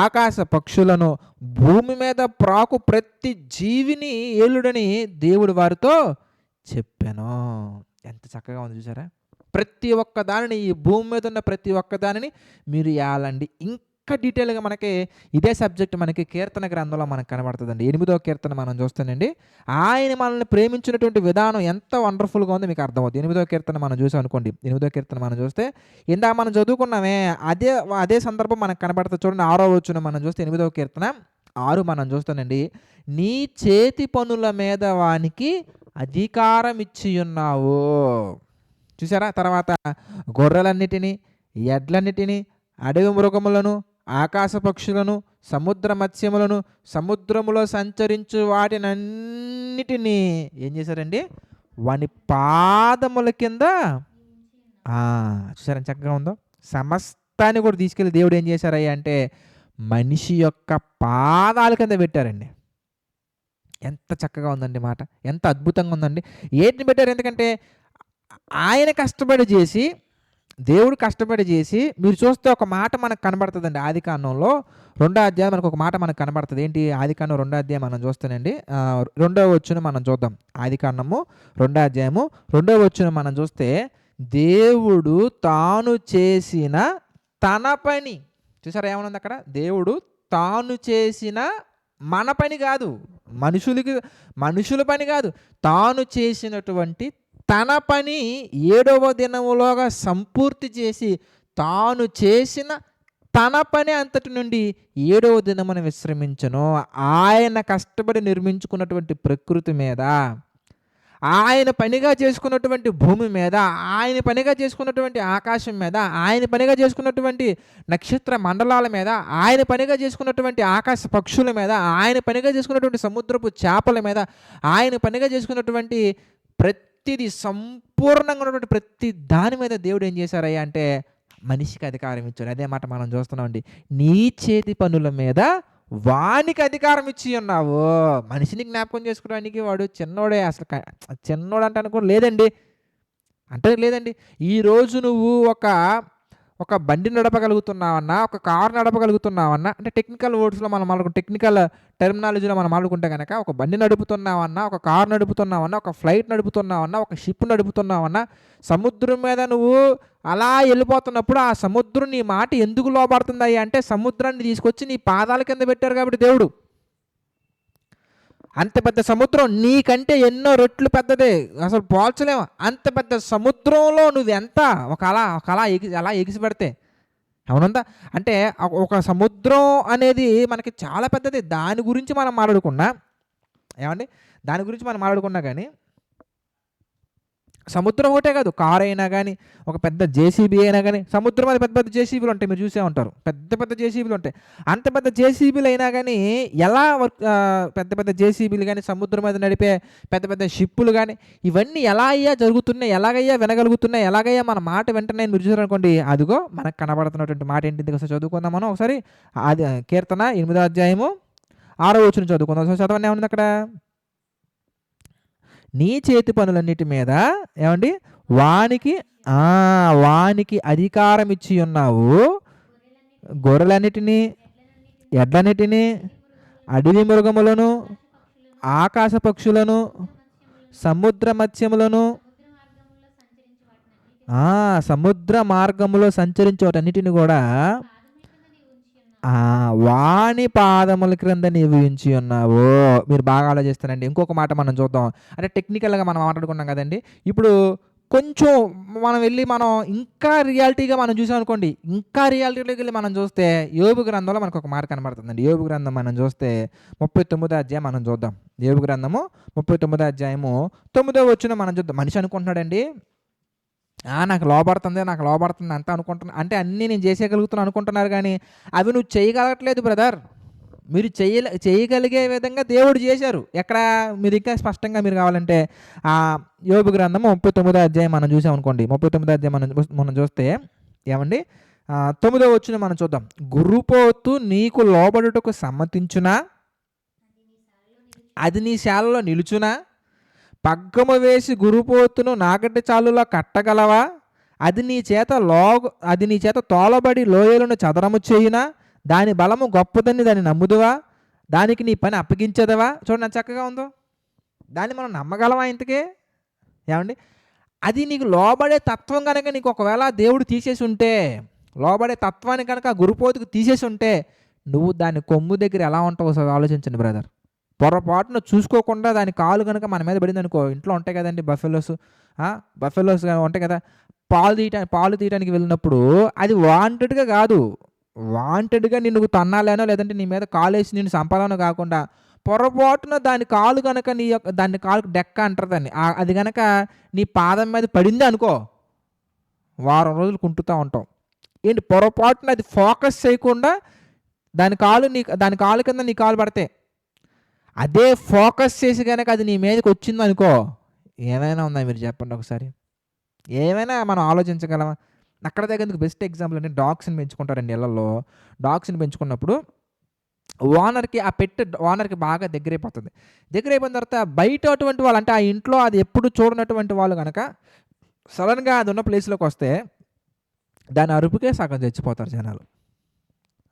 ఆకాశ పక్షులను, భూమి మీద ప్రాకు ప్రతి జీవిని ఏలుడని దేవుడు వారితో చెప్పాను. ఎంత చక్కగా ఉంది చూసారా? ప్రతి ఒక్క దానిని, ఈ భూమి మీద ఉన్న ప్రతి ఒక్క దానిని మీరు ఏలండి. ఇంకా డీటెయిల్గా మనకి ఇదే సబ్జెక్ట్ మనకి కీర్తన గ్రంథంలో మనకు కనబడుతుందండి. 8వ కీర్తన మనం చూస్తేనండి, ఆయన మనల్ని ప్రేమించినటువంటి విధానం ఎంత వండర్ఫుల్గా ఉందో మీకు అర్థమవుతుంది. 8వ కీర్తన మనం చూసాం అనుకోండి, 8వ కీర్తన మనం చూస్తే ఇందాక మనం చదువుకున్నామే అదే అదే సందర్భం మనకు కనబడుతుంది. చూడండి 6వ వచనం మనం చూస్తే 8వ కీర్తన 6 మనం చూస్తానండి. నీ చేతి పనుల మీద వానికి అధికారం ఇచ్చి ఉన్నావు. చూసారా? తర్వాత గొర్రెలన్నిటినీ, ఎడ్లన్నిటినీ, అడవి మృగములను, ఆకాశ పక్షులను, సముద్ర మత్స్యములను, సముద్రములో సంచరించు వాటినన్నిటినీ ఏం చేశారండి? వాని పాదముల కింద చూసారా చక్కగా ఉందో? సమస్తాన్ని కూడా తీసుకెళ్ళి దేవుడు ఏం చేశారయ్యా అంటే మనిషి యొక్క పాదాల కింద పెట్టారండి. ఎంత చక్కగా ఉందండి మాట, ఎంత అద్భుతంగా ఉందండి. ఏంటిని పెట్టారు? ఎందుకంటే ఆయన కష్టపడి చేసి, దేవుడు కష్టపడి చేసి, మీరు చూస్తే ఒక మాట మనకు కనబడుతుందండి. ఆదికాండంలో 2వ అధ్యాయం మనకు ఒక మాట మనకు కనబడుతుంది. ఏంటి? ఆదికాండం 2వ అధ్యాయం మనం చూస్తేనండి 2వ వచనం మనం చూద్దాం. ఆదికాండము 2వ అధ్యాయము 2వ వచనం మనం చూస్తే, దేవుడు తాను చేసిన తన పని. చూసారా ఏమనుంది అక్కడ? దేవుడు తాను చేసిన మన పని కాదు, మనుషుల పని కాదు, తాను చేసినటువంటి తన పని 7వ దినములోగా సంపూర్తి చేసి, తాను చేసిన తన పని అంతటి నుండి 7వ దినమున విశ్రమించను. ఆయన కష్టపడి నిర్మించుకున్నటువంటి ప్రకృతి మీద, ఆయన పనిగా చేసుకున్నటువంటి భూమి మీద, ఆయన పనిగా చేసుకున్నటువంటి ఆకాశం మీద, ఆయన పనిగా చేసుకున్నటువంటి నక్షత్ర మండలాల మీద, ఆయన పనిగా చేసుకున్నటువంటి ఆకాశ పక్షుల మీద, ఆయన పనిగా చేసుకున్నటువంటి సముద్రపు చేపల మీద, ఆయన పనిగా చేసుకున్నటువంటి ప్రతిదీ సంపూర్ణంగా ఉన్నటువంటి ప్రతి దాని మీద దేవుడు ఏం చేశారయ్యా అంటే మనిషికి అధికారం ఇచ్చారు. అదే మాట మనం చూస్తున్నామండి. నీ చేతి పనుల మీద వానికి అధికారం ఇచ్చి ఉన్నావు. మనిషిని జ్ఞాపకం చేసుకోవడానికి వాడు చిన్నోడే, అసలు చిన్నోడు అంటే అనుకో లేదండి, అంటే లేదండి. ఈరోజు నువ్వు ఒక బండి నడపగలుగుతున్నావన్నా, ఒక కారు నడపగలుగుతున్నావన్నా, అంటే టెక్నికల్ వర్డ్స్లో మనం టెక్నికల్ టెర్మినాలజీలో మనం ఆడుకుంటే కనుక, ఒక బండి నడుపుతున్నావన్నా, ఒక కారు నడుపుతున్నావన్నా, ఒక ఫ్లైట్ నడుపుతున్నావన్నా, ఒక షిప్ నడుపుతున్నావన్నా, సముద్రం మీద నువ్వు అలా వెళ్ళిపోతున్నప్పుడు ఆ సముద్రం నీ మాట ఎందుకు లోపడుతుందయ్యా అంటే సముద్రాన్ని తీసుకొచ్చి నీ పాదాల కింద పెట్టారు కాబట్టి దేవుడు. అంత పెద్ద సముద్రం నీకంటే ఎన్నో రెట్లు పెద్దదే, అసలు పోల్చలేము. అంత పెద్ద సముద్రంలో నువ్వెంత అలా ఎగిసి పెడితే అవునందా? అంటే ఒక సముద్రం అనేది మనకి చాలా పెద్దది. దాని గురించి మనం మాట్లాడుకున్నా కానీ సముద్రం ఒకటే కాదు, కారు అయినా కానీ, ఒక పెద్ద జేసీబీ అయినా కానీ, సముద్రం అది పెద్ద పెద్ద జేసీబీలు ఉంటాయి, మీరు చూసే ఉంటారు, పెద్ద పెద్ద జేసీబీలు ఉంటాయి. అంత పెద్ద జేసీబీలు అయినా కానీ ఎలా పెద్ద పెద్ద జేసీబీలు కానీ, సముద్రం మీద నడిపే పెద్ద పెద్ద షిప్పులు కానీ, ఇవన్నీ ఎలా అయ్యా జరుగుతున్నాయి, ఎలాగయ్యా వినగలుగుతున్నాయి, ఎలాగయ్యా మన మాట వెంటనే మీరు చూసారనుకోండి, అదిగో మనకు కనబడుతున్నటువంటి మాట ఏంటి ఒకసారి చదువుకుందాం మనం. ఒకసారి అది కీర్తన 8వ అధ్యాయము 6వ వచనం చదువుకుందాం. ఒకసారి చదవండి, ఏముంది అక్కడ? నీ చేతి పనులన్నిటి మీద వానికి అధికారం ఇచ్చి ఉన్నావు. గొర్రెలన్నిటినీ, ఎడ్లన్నిటినీ, అడవి మృగములను, ఆకాశ పక్షులను, సముద్ర మత్స్యములను, సముద్ర మార్గములో సంచరించే వాటన్నిటిని కూడా వాని పాదముల క్రింద నీవు ఉంచి ఉన్నావు. మీరు బాగా ఆలోచిస్తానండి. ఇంకొక మాట మనం చూద్దాం. అంటే టెక్నికల్గా మనం మాట్లాడుకున్నాం కదండి. ఇప్పుడు కొంచెం మనం ఇంకా రియాలిటీగా మనం చూసాం అనుకోండి, ఇంకా రియాలిటీలోకి వెళ్ళి మనం చూస్తే యోబు గ్రంథంలో మనకు ఒక మాట కనబడుతుందండి. యోబు గ్రంథం మనం చూస్తే 39వ అధ్యాయం మనం చూద్దాం. యోబు గ్రంథము 39వ అధ్యాయము 9వ వచనం మనం చూద్దాం. మనిషి అనుకుంటున్నాడండి, నాకు లోపడుతుంది అంతా అనుకుంటున్నా, అంటే అన్నీ నేను చేసేయగలుగుతున్నాను అనుకుంటున్నారు, కానీ అవి నువ్వు చేయగలగట్లేదు బ్రదర్. మీరు చేయగలిగే విధంగా దేవుడు చేశారు. ఎక్కడ మీరు ఇంకా స్పష్టంగా మీరు కావాలంటే యోబు గ్రంథము 39వ అధ్యాయం మనం చూసాం అనుకోండి. 39వ అధ్యాయం మనం చూస్తే 9వ వచనం మనం చూద్దాం. గుర్రుపోతు నీకు లోబడుటకు సమ్మతించునా, అది నీ శాలలో నిలుచునా, పగ్గము వేసి గురుపోతును నాగటి చాలులా కట్టగలవా, అది నీ చేత తోలబడి లోయలను చదరము చేయునా, దాని బలము గొప్పదని దాన్ని నమ్ముదువా, దానికి నీ పని అప్పగించదవా. చూడండి చక్కగా ఉందో. దాన్ని మనం నమ్మగలవా ఇంతకే? అది నీకు లోబడే తత్వం కనుక నీకు ఒకవేళ దేవుడు తీసేసి ఉంటే, లోబడే తత్వాన్ని కనుక ఆ గురుపోతుకు తీసేసి ఉంటే నువ్వు దాని కొమ్ము దగ్గర ఎలా ఉంటావో ఒకసారి ఆలోచించండి బ్రదర్. పొరపాటున చూసుకోకుండా దాని కాలు కనుక మన మీద పడింది అనుకో, ఇంట్లో ఉంటాయి కదండి బఫెలోస్, బఫెలోస్ ఉంటాయి కదా, పాలు తీయడానికి వెళ్ళినప్పుడు అది వాంటెడ్గా కాదు, వాంటెడ్గా నిన్ను తన్నాలేనో లేదంటే నీ మీద కాలేసి నిన్ను సంపాదన కాకుండా పొరపాటున దాని కాలు కనుక దాని కాలుకు డెక్క అంటారు దాన్ని, అది కనుక నీ పాదం మీద పడింది అనుకో, వారం రోజులు కుంటుతూ ఉంటాం. ఏంటి, పొరపాటున అది ఫోకస్ చేయకుండా దాని కాలు కింద నీ కాలు పడితే, అదే ఫోకస్ చేసి కనుక అది నీ మీదకి వచ్చింది అనుకో, ఏమైనా ఉందా మీరు చెప్పండి ఒకసారి? ఏమైనా మనం ఆలోచించగలమా? అక్కడ దగ్గర బెస్ట్ ఎగ్జాంపుల్ అంటే డాగ్స్ని పెంచుకుంటారండి ఇళ్లలో. డాగ్స్ని పెంచుకున్నప్పుడు ఓనర్కి బాగా దగ్గరైపోతుంది. దగ్గరైపోయిన తర్వాత బయట అటువంటి వాళ్ళు, అంటే ఆ ఇంట్లో అది ఎప్పుడు చూడనటువంటి వాళ్ళు కనుక సడన్గా అది ఉన్న ప్లేస్లోకి వస్తే దాని అరుపుకే సగం చచ్చిపోతారు జనాలు.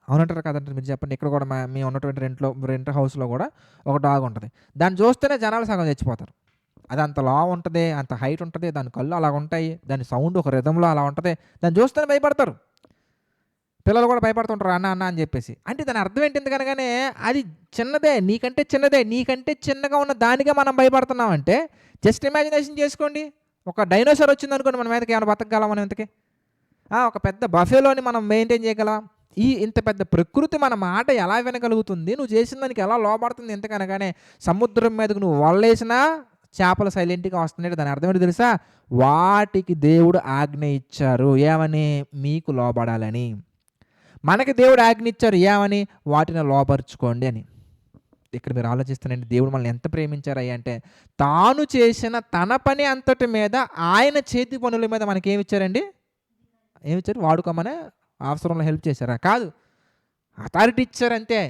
అవునంటారు కదంటారు మీరు చెప్పండి. ఇక్కడ కూడా మేము ఉన్నటువంటి రెంట్ హౌస్లో కూడా ఒక డాగ్ ఉంటుంది. దాన్ని చూస్తేనే జనాలు సగం చచ్చిపోతారు. అది అంత లావు ఉంటుంది, అంత హైట్ ఉంటుంది, దాని కళ్ళు అలా ఉంటాయి, దాని సౌండ్ ఒక రిథంలో అలా ఉంటుంది, దాన్ని చూస్తేనే భయపడతారు. పిల్లలు కూడా భయపడుతుంటారు అన్న అన్న అని చెప్పేసి. అంటే దాని అర్థం ఏంటి కనుకనే, అది చిన్నదే, నీకంటే చిన్నగా ఉన్న దానికే మనం భయపడుతున్నామంటే జస్ట్ ఇమాజినేషన్ చేసుకోండి. ఒక డైనోసార్ వచ్చింది అనుకోండి మన మీదకి, ఏమైనా బతకగలం మనం ఇంతకీ? ఒక పెద్ద బఫేలోని మనం మెయింటైన్ చేయగలం? ఇంత పెద్ద ప్రకృతి మన మాట ఎలా వినగలుగుతుంది? నువ్వు చేసిన దానికి ఎలా లోపడుతుంది? ఎంతకనగానే సముద్రం మీదకు నువ్వు వల్లేసినా చేపలు సైలెంట్గా వస్తున్నాయి. దాని అర్థం ఏంటో తెలుసా? వాటికి దేవుడు ఆజ్ఞ ఇచ్చారు, ఏమని? మీకు లోబడాలని. మనకి దేవుడు ఆజ్ఞ ఇచ్చారు, ఏమని? వాటిని లోపరుచుకోండి అని. ఇక్కడ మీరు ఆలోచిస్తానండి, దేవుడు మనల్ని ఎంత ప్రేమించారయ్యా అంటే, తాను చేసిన తన పని అంతటి మీద, ఆయన చేతి పనుల మీద మనకి ఏమిచ్చారండి? ఏమిచ్చారు? వాడుకోమనే అవసరంలో హెల్ప్ చేశారా? కాదు, అథారిటీ ఇచ్చారు అంతే.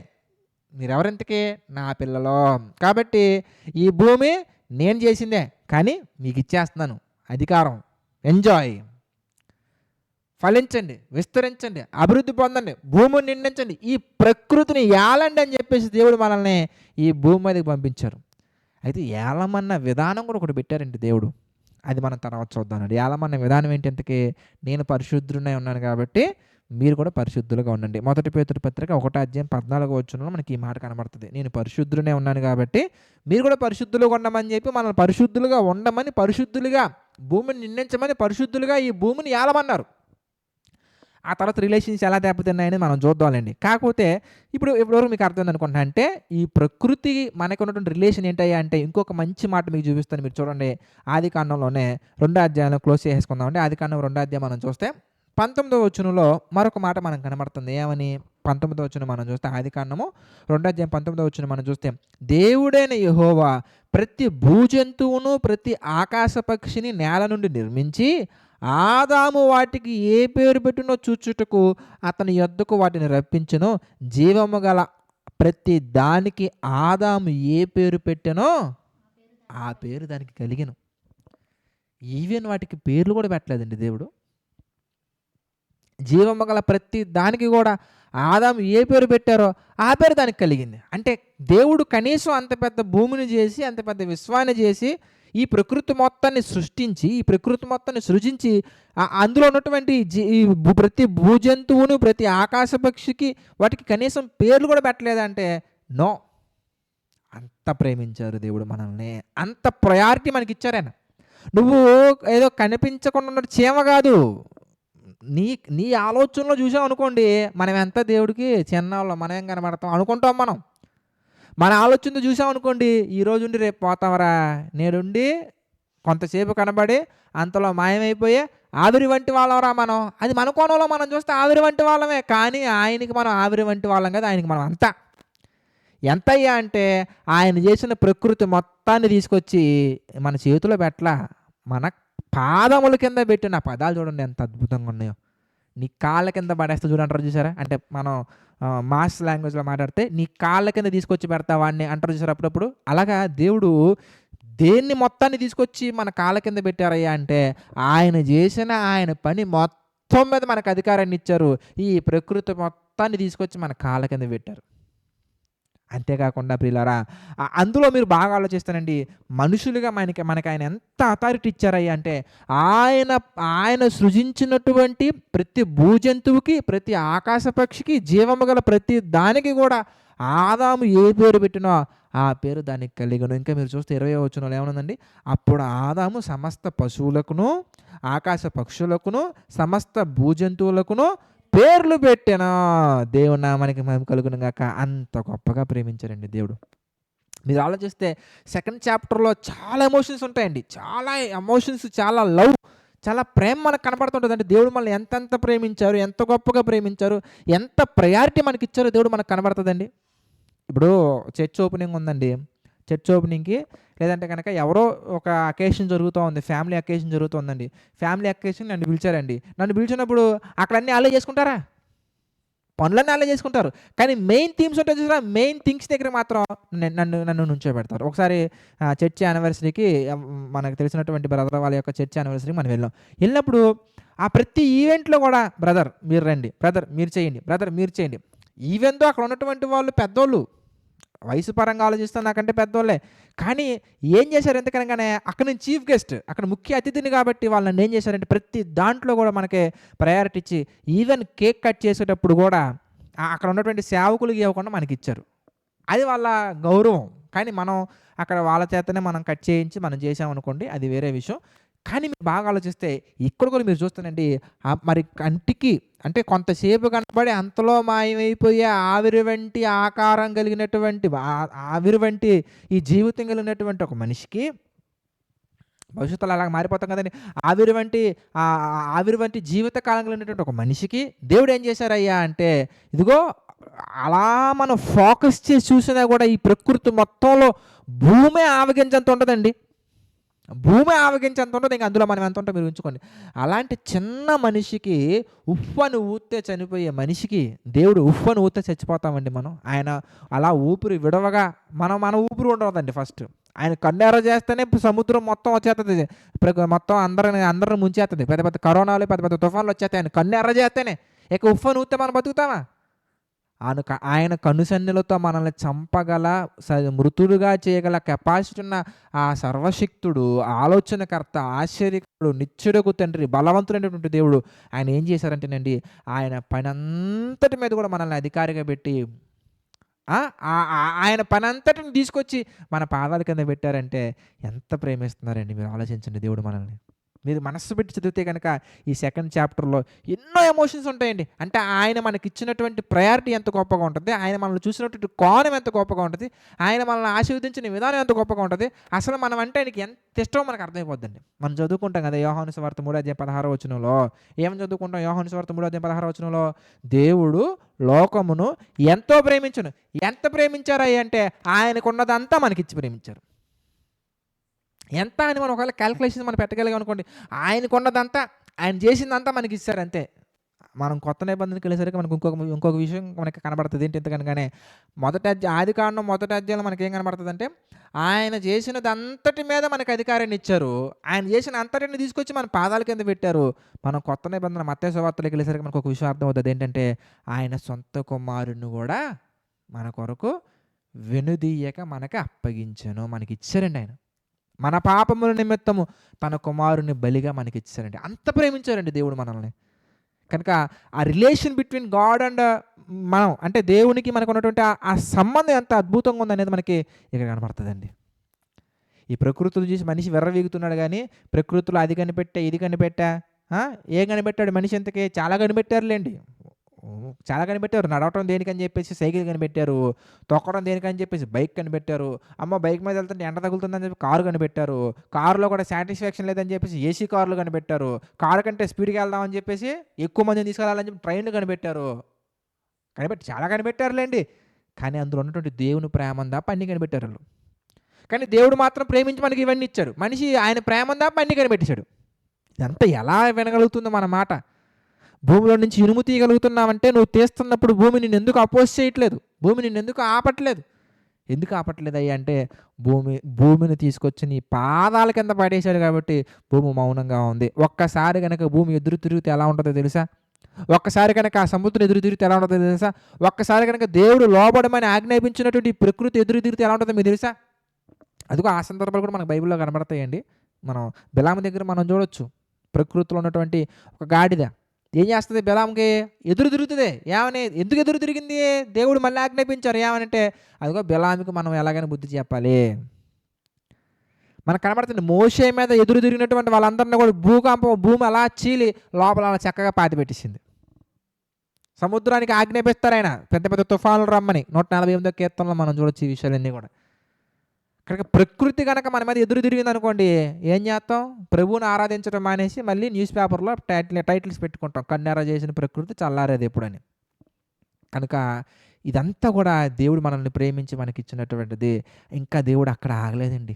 మీరెవరింతకీ? నా పిల్లలో. కాబట్టి ఈ భూమి నేను చేసిందే, కానీ మీకు ఇచ్చేస్తున్నాను అధికారం. ఎంజాయ్, ఫలించండి, విస్తరించండి, అభివృద్ధి పొందండి, భూమిని నిండించండి, ఈ ప్రకృతిని ఏలండి అని చెప్పేసి దేవుడు మనల్ని ఈ భూమి మీదకి పంపించారు. అయితే ఏలమన్న విధానం కూడా ఒకటి పెట్టారండి దేవుడు. అది మనం తర్వాత చూద్దామండి. ఏలమన్న విధానం ఏంటి? ఇంతకీ నేను పరిశుద్ధుడనే ఉన్నాను కాబట్టి మీరు కూడా పరిశుద్ధులుగా ఉండండి. 1 పేతురు పత్రిక 1:14 మనకి ఈ మాట కనబడుతుంది. నేను పరిశుద్ధుడనే ఉన్నాను కాబట్టి మీరు కూడా పరిశుద్ధులుగా ఉండమని చెప్పి, మనల్ని పరిశుద్ధులుగా ఉండమని, పరిశుద్ధులుగా భూమిని నిందించమని, పరిశుద్ధులుగా ఈ భూమిని ఏలమన్నారు. ఆ తర్వాత రిలేషన్స్ ఎలా దెబ్బతిన్నాయని మనం చూద్దామండి. కాకపోతే ఇప్పటివరకు మీకు అర్థమైంది అనుకుంటున్నా. అంటే ఈ ప్రకృతి మనకు ఉన్నటువంటి రిలేషన్ ఏంటయ్యా అంటే, ఇంకొక మంచి మాట మీకు చూపిస్తాను. మీరు చూడండి, ఆదికాండంలోనే 2వ అధ్యాయంలో క్లోజ్ చేసేసుకుందామండి. ఆదికాండం 2వ అధ్యాయం మనం చూస్తే 19వ వచనంలో మరొక మాట మనకు కనబడుతుంది. ఏమని? 19వ వచనం మనం చూస్తే, ఆదికాండము 2వ అధ్యాయం 19వ వచనం మనం చూస్తే, దేవుడైన యెహోవా ప్రతి భూజంతువును ప్రతి ఆకాశ పక్షిని నేల నుండి నిర్మించి ఆదాము వాటికి ఏ పేరు పెట్టినో చూచుటకు అతని యొద్దకు వాటిని రప్పించెను. జీవము గల ప్రతి దానికి ఆదాము ఏ పేరు పెట్టెనో ఆ పేరు దానికి కలిగెను. ఈవెన్ వాటికి పేర్లు కూడా పెట్టలేదండి దేవుడు. జీవము గల ప్రతి దానికి కూడా ఆదాము ఏ పేరు పెట్టారో ఆ పేరు దానికి కలిగింది. అంటే దేవుడు కనీసం అంత పెద్ద భూమిని చేసి, అంత పెద్ద విశ్వాన్ని చేసి, ఈ ప్రకృతి మొత్తాన్ని సృష్టించి, ఈ ప్రకృతి మొత్తాన్ని సృజించి, అందులో ఉన్నటువంటి ప్రతి భూజంతువును ప్రతి ఆకాశ పక్షికి వాటికి కనీసం పేర్లు కూడా పెట్టలేదంటే నో, అంత ప్రేమించారు దేవుడు మనల్ని. అంత ప్రయారిటీ మనకి ఇచ్చారు ఆయన. నువ్వు ఏదో కనిపించకుండా ఉన్న చీమ కాదు. నీ ఆలోచనలో చూసాం అనుకోండి, మనం ఎంత దేవుడికి చిన్నవాళ్ళం, మనం ఏం కనబడతాం అనుకుంటాం. మనం మన ఆలోచనతో చూసాం అనుకోండి, ఈరోజు ఉండి రేపు పోతావరా, నేడుండి కొంతసేపు కనబడి అంతలో మాయమైపోయే ఆవిరి వంటి వాళ్ళవరా మనం. అది మన కోణంలో మనం చూస్తే ఆవిరి వంటి వాళ్ళమే, కానీ ఆయనకి మనం ఆవిరి వంటి వాళ్ళం కదా. ఆయనకి మనం అంతా ఎంతయ్యా అంటే, ఆయన చేసిన ప్రకృతి మొత్తాన్ని తీసుకొచ్చి మన చేతిలో పెట్టలా, మన పాదముల కింద పెట్టిన పదాలు చూడండి ఎంత అద్భుతంగా ఉన్నాయో. నీ కాళ్ళ కింద పడేస్తే చూడంటారు చూసారా? అంటే మనం మాస్ లాంగ్వేజ్లో మాట్లాడితే నీ కాళ్ళ కింద తీసుకొచ్చి పెడతా వాడిని అంటారు చూసారు అప్పుడప్పుడు. అలాగా దేవుడు దేన్ని మొత్తాన్ని తీసుకొచ్చి మన కాళ్ళ కింద పెట్టారయ్యా అంటే, ఆయన చేసిన ఆయన పని మొత్తం మీద మనకు అధికారాన్ని ఇచ్చారు. ఈ ప్రకృతి మొత్తాన్ని తీసుకొచ్చి మన కాళ్ళ కింద పెట్టారు. అంతేకాకుండా ప్రియులారా, అందులో మీరు బాగా ఆలోచిస్తానండి, మనుషులుగా మనకి ఆయన ఎంత అథారిటీ ఇచ్చారయ్యా అంటే, ఆయన ఆయన సృజించినటువంటి ప్రతి భూజంతువుకి, ప్రతి ఆకాశ పక్షికి, జీవము గల ప్రతి దానికి కూడా ఆదాము ఏ పేరు పెట్టినో ఆ పేరు దానికి కలిగను. ఇంకా మీరు చూస్తే 20వ వచనంలో ఏమనుందండి, అప్పుడు ఆదాము సమస్త పశువులకును, ఆకాశ పక్షులకును, సమస్త భూజంతువులకును పేర్లు పెట్టెను. దేవుని నామానికి మహిమ కలుగును గాక. అంత గొప్పగా ప్రేమించారండి దేవుడు. మీరు ఆలోచిస్తే సెకండ్ చాప్టర్‌లో చాలా ఎమోషన్స్ ఉంటాయండి. చాలా ఎమోషన్స్, చాలా లవ్, చాలా ప్రేమ మనకు కనబడుతుంటదండి. దేవుడు మనల్ని ఎంతెంత ప్రేమించారు, ఎంత గొప్పగా ప్రేమించారు, ఎంత ప్రయారిటీ మనకిచ్చారో దేవుడు మనకు కనబడతదండి. ఇప్పుడు చర్చ్ ఓపెనింగ్ ఉందండి. చర్చ్ ఓపెనింగ్‌కి లేదంటే కనుక ఎవరో ఒక అకేషన్ జరుగుతూ ఉంది. ఫ్యామిలీ అకేషన్ జరుగుతుందండి. ఫ్యామిలీ అకేషన్ నన్ను పిలిచారండి. నన్ను పిలిచినప్పుడు అక్కడ అన్నీ ఆళ్ళే చేసుకుంటారా? పనులన్నీ ఆళ్ళే చేసుకుంటారు. కానీ మెయిన్ థీమ్స్ ఉంటాయి చూసారా? మెయిన్ థింగ్స్ దగ్గర మాత్రం నన్ను నుంచోబెడతారు. ఒకసారి చర్చ్ యానివర్సరీకి మనకు తెలిసినటువంటి బ్రదర్ వాళ్ళ యొక్క చర్చ్ యానివర్సరీకి మనం వెళ్ళాం. వెళ్ళినప్పుడు ఆ ప్రతి ఈవెంట్‌లో కూడా బ్రదర్ మీరు రండి, బ్రదర్ మీరు చేయండి, బ్రదర్ మీరు చేయండి. ఈవెన్ దో అక్కడ ఉన్నటువంటి వాళ్ళు పెద్దోళ్ళు. వయసు పరంగా ఆలోచిస్తే నాకంటే పెద్దోళ్ళే. కానీ ఏం చేశారు ఎందుకనగానే అక్కడ నేను చీఫ్ గెస్ట్, అక్కడ ముఖ్య అతిథిని కాబట్టి వాళ్ళు నన్ను ఏం చేశారంటే ప్రతి దాంట్లో కూడా మనకి ప్రయారిటీ ఇచ్చి ఈవెన్ కేక్ కట్ చేసేటప్పుడు కూడా అక్కడ ఉన్నటువంటి సేవకులకి ఇవ్వకుండా మనకిచ్చారు. అది వాళ్ళ గౌరవం. కానీ మనం అక్కడ వాళ్ళ చేతనే మనం కట్ చేయించి మనం చేసామనుకోండి, అది వేరే విషయం. కానీ మీరు బాగా ఆలోచిస్తే ఇక్కడ కూడా మీరు చూస్తానండి, మరి కంటికి అంటే కొంతసేపు కనపడి అంతలో మాయమైపోయే ఆవిరి వంటి ఆకారం కలిగినటువంటి ఆవిరి వంటి ఈ జీవితం కలిగినటువంటి ఒక మనిషికి భవిష్యత్తులో అలాగ మారిపోతాం కదండి. ఆవిరి వంటి జీవిత కాలం కలిగినటువంటి ఒక మనిషికి దేవుడు ఏం చేశారయ్యా అంటే, ఇదిగో అలా మనం ఫోకస్ చేసి చూసినా కూడా ఈ ప్రకృతి మొత్తంలో భూమే ఆవగించంత ఉంటుందండి. భూమి ఆవగించేంత ఉంటుంది. ఇంక అందులో మనం ఎంత ఉంటే మీరు ఉంచుకోండి. అలాంటి చిన్న మనిషికి ఉఫ్ఫని ఊస్తే చనిపోయే మనిషికి దేవుడు ఉఫ్ఫని ఊస్తే చచ్చిపోతామండి మనం. ఆయన అలా ఊపిరి విడవగా మన ఊపిరి ఉండవదండి ఫస్ట్. ఆయన కన్నెర్ర చేస్తేనే సముద్రం మొత్తం వచ్చేస్తుంది. మొత్తం అందరిని ముంచేస్తుంది. పెద్ద పెద్ద కరోనాలు, పెద్ద పెద్ద తుఫాన్లు వచ్చేస్తాయి. ఆయన కన్నెర్ర చేస్తేనే. ఇక ఉఫ్ఫని ఊస్తే మనం బతుకుతామా? ఆయన కనుసన్నెలతో మనల్ని చంపగల, మృతులుగా చేయగల కెపాసిటీ ఉన్న ఆ సర్వశక్తుడు, ఆలోచనకర్త, ఆశ్చర్యకరుడు, నిత్యుడగు తండ్రి, బలవంతుడైనటువంటి దేవుడు ఆయన ఏం చేశారంటేనండి, ఆయన పనంతటి మీద కూడా మనల్ని అధికారిగా పెట్టి ఆయన పనంతటిని తీసుకొచ్చి మన పాదాల కింద పెట్టారంటే ఎంత ప్రేమిస్తున్నారండి మీరు ఆలోచించండి దేవుడు మనల్ని. మీరు మనస్సు పెట్టి చదివితే కనుక ఈ సెకండ్ చాప్టర్లో ఎన్నో ఎమోషన్స్ ఉంటాయండి. అంటే ఆయన మనకి ఇచ్చినటువంటి ప్రయారిటీ ఎంత గొప్పగా ఉంటుంది, ఆయన మనల్ని చూసినటువంటి కోణం ఎంత గొప్పగా ఉంటుంది, ఆయన మనల్ని ఆశీర్వదించిన విధానం ఎంత గొప్పగా ఉంటుంది, అసలు మనం అంటే ఆయనకి ఎంత ఇష్టమో మనకు అర్థమైపోద్దండి. మనం చదువుకుంటాం కదా యోహాను సువార్త 3:16 వచనంలో. ఏమని చదువుకుంటాం యోహాను సువార్త 3:16 వచనంలో? దేవుడు లోకమును ఎంతో ప్రేమించును. ఎంత ప్రేమించారు అంటే ఆయనకున్నదంతా మనకిచ్చి ప్రేమించారు. ఎంత అని మనం ఒకవేళ క్యాలిక్యులేషన్ మనం పెట్టగలిగాం అనుకోండి, ఆయనకున్నదంతా, ఆయన చేసిందంతా మనకి ఇస్తారు అంతే. మనం కొత్త నిబంధనకి వెళ్ళేసరికి మనకు ఇంకొక విషయం మనకి కనబడుతుంది. ఏంటి ఎందుకనగానే ఆదికాండం మొదటి అధ్యాయంలో మనకి ఏం కనబడుతుంది అంటే, ఆయన చేసినదంతటి మీద మనకు అధికారాన్ని ఇచ్చారు. ఆయన చేసిన అంతటిని తీసుకొచ్చి మన పాదాల కింద పెట్టారు. మనం కొత్త నిబంధన మత్తయి సువార్తలోకి వెళ్ళేసరికి మనకు ఒక విషయం అర్థమవుతుంది. ఏంటంటే ఆయన సొంత కుమారుని కూడా మన కొరకు వెనుదీయక మనకి అప్పగించాను. మనకి ఇచ్చారండి ఆయన. మన పాపముల నిమిత్తము తన కుమారుని బలిగా మనకి ఇచ్చారండి. అంత ప్రేమించారండి దేవుడు మనల్ని. కనుక ఆ రిలేషన్ బిట్వీన్ గాడ్ అండ్ మనం, అంటే దేవునికి మనకు ఉన్నటువంటి ఆ సంబంధం ఎంత అద్భుతంగా ఉందనేది మనకి ఇక్కడ కనబడుతుందండి. ఈ ప్రకృతిని చూసి మనిషి వెర్రవీగుతున్నాడు కానీ ప్రకృతిలో అది కనిపెట్టా, ఇది కనిపెట్టా, ఏం కనిపెట్టాడు మనిషి ఇంతకీ? చాలా కనిపెట్టారులేండి. చాలా కనిపెట్టారు. నడవటం దేనికని చెప్పేసి సైకిల్ కనిపెట్టారు, తొక్కడం దేనికని చెప్పేసి బైక్ కనిపెట్టారు, అమ్మ బైక్ మీద వెళ్తుంటే ఎండ తగులుతుందని చెప్పి కారు కనిపెట్టారు, కారులో కూడా సాటిస్ఫాక్షన్ లేదని చెప్పేసి ఏసీ కార్లు కనిపెట్టారు, కారు కంటే స్పీడ్గా వెళ్దామని చెప్పేసి ఎక్కువ మందిని తీసుకెళ్ళాలని చెప్పి ట్రైన్లు కనిపెట్టారు. చాలా కనిపెట్టారులేండి. కానీ అందులో ఉన్నటువంటి దేవుని ప్రేమ తప్ప అన్నీ కనిపెట్టారు వాళ్ళు. కానీ దేవుడు మాత్రం ప్రేమించి మనకి ఇవన్నీ ఇచ్చాడు. మనిషి ఆయన ప్రేమ తప్ప అన్నీ కనిపెట్టేశాడు. ఇదంతా ఎలా వినగలుగుతుందో మన మాట? భూమిలో నుంచి ఇనుము తీయగలుగుతున్నావంటే నువ్వు తీస్తున్నప్పుడు భూమి నిన్ను ఎందుకు అపోజ్ చేయట్లేదు? భూమి నిన్ను ఎందుకు ఆపట్లేదు? ఎందుకు ఆపట్లేదు అయ్యా అంటే, భూమిని తీసుకొచ్చి నీ పాదాల కింద పడేశాడు కాబట్టి భూమి మౌనంగా ఉంది. ఒక్కసారి కనుక భూమి ఎదురు తిరిగితే ఎలా ఉంటుందో తెలుసా? ఒక్కసారి కనుక ఆ సముద్రం ఎదురు తిరిగితే ఎలా ఉంటుందో తెలుసా? ఒక్కసారి కనుక దేవుడు లోబడమని ఆజ్ఞాపించినటువంటి ఈ ప్రకృతి ఎదురు తిరిగితే ఎలా ఉంటుందో మీకు తెలుసా? అదిగో ఆ సందర్భాలు కూడా మనకు బైబిల్‌లో కనబడతాయండి. మనం బిలాము దగ్గర మనం చూడొచ్చు. ప్రకృతిలో ఉన్నటువంటి ఒక గాడిద ఏం చేస్తది బిలాముకి? ఎదురు తిరుగుతది. ఏమని? ఎందుకు ఎదురు తిరిగింది? దేవుడు మళ్ళీ ఆజ్ఞాపించారు. ఏమనంటే, అదిగో బిలాముకి మనం ఎలాగైనా బుద్ధి చెప్పాలి. మనకు కనబడుతుంది మోషే మీద ఎదురు తిరిగినటువంటి వాళ్ళందరిని కూడా భూమి అలా చీలి లోపల అలా చక్కగా పాతిపెట్టేసింది. సముద్రానికి ఆజ్ఞాపిస్తారు ఆయన పెద్ద పెద్ద తుఫానులు రమ్మని. 148వ కీర్తనలో మనం చూడొచ్చు ఈ విషయాలన్నీ కూడా. కనుక ప్రకృతి కనుక మన మీద ఎదురు తిరిగింది అనుకోండి, ఏం చేస్తాం? ప్రభువుని ఆరాధించడం మానేసి మళ్ళీ న్యూస్ పేపర్లో టైటిల్స్ పెట్టుకుంటాం, కన్యారా చేసిన ప్రకృతి చల్లారేది ఎప్పుడని. కనుక ఇదంతా కూడా దేవుడు మనల్ని ప్రేమించి మనకిచ్చినటువంటిది. ఇంకా దేవుడు అక్కడ ఆగలేదండి.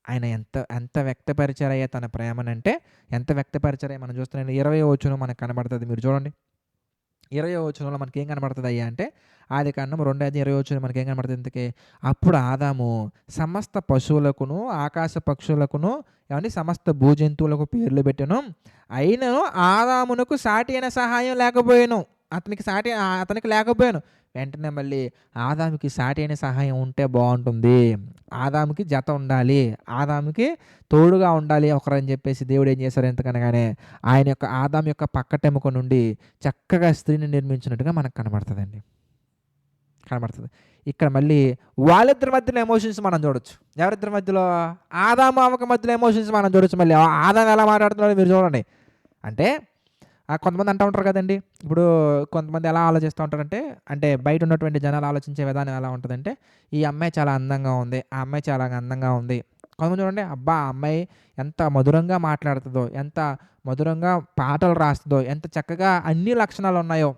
ఆయన ఎంత ఎంత వ్యక్తపరిచారయ్యా తన ప్రేమనంటే, ఎంత వ్యక్తపరిచారయ్యా మనం చూస్తున్నాం. 20వ వచనం మనకు కనబడుతుంది. మీరు చూడండి 20వ వచనంలో మనకేం కనబడుతుంది అయ్యా అంటే, ఆదికాండం 2:20 వచనం మనకేం కనబడుతుంది ఇంతకీ? అప్పుడు ఆదాము సమస్త పశువులకును ఆకాశ పక్షులకును ఏమండి సమస్త భూజంతువులకు పేర్లు పెట్టెను. అయినను ఆదామునకు సాటి అయిన సహాయం లేకపోయాను. అతనికి లేకపోయాను. వెంటనే మళ్ళీ ఆదాముకి సాటి అయిన సహాయం ఉంటే బాగుంటుంది, ఆదాముకి జత ఉండాలి, ఆదాముకి తోడుగా ఉండాలి ఒకరని చెప్పేసి దేవుడు ఏం చేశారు ఎంతకనగానే ఆయన యొక్క ఆదాము యొక్క పక్కటెముక నుండి చక్కగా స్త్రీని నిర్మించినట్టుగా మనకు కనబడుతుందండి. కనబడుతుంది. ఇక్కడ మళ్ళీ వాళ్ళిద్దరి మధ్యలో ఎమోషన్స్ మనం చూడొచ్చు. ఎవరిద్దరి మధ్యలో? ఆదాము అవ్వక మధ్యలో ఎమోషన్స్ మనం చూడొచ్చు. మళ్ళీ ఆదాము ఎలా మాట్లాడుతున్నాడో మీరు చూడండి. అంటే కొంతమంది అంటూ ఉంటారు కదండి. ఇప్పుడు కొంతమంది ఎలా ఆలోచిస్తూ ఉంటారంటే, అంటే బయట ఉన్నటువంటి జనాలు ఆలోచించే విధానం ఎలా ఉంటుందంటే, ఈ అమ్మాయి చాలా అందంగా ఉంది, ఆ అమ్మాయి చాలా అందంగా ఉంది. కొంతమంది చూడండి, అబ్బా ఆ అమ్మాయి ఎంత మధురంగా మాట్లాడుతుందో, ఎంత మధురంగా పాటలు రాస్తుందో, ఎంత చక్కగా అన్ని లక్షణాలు ఉన్నాయో,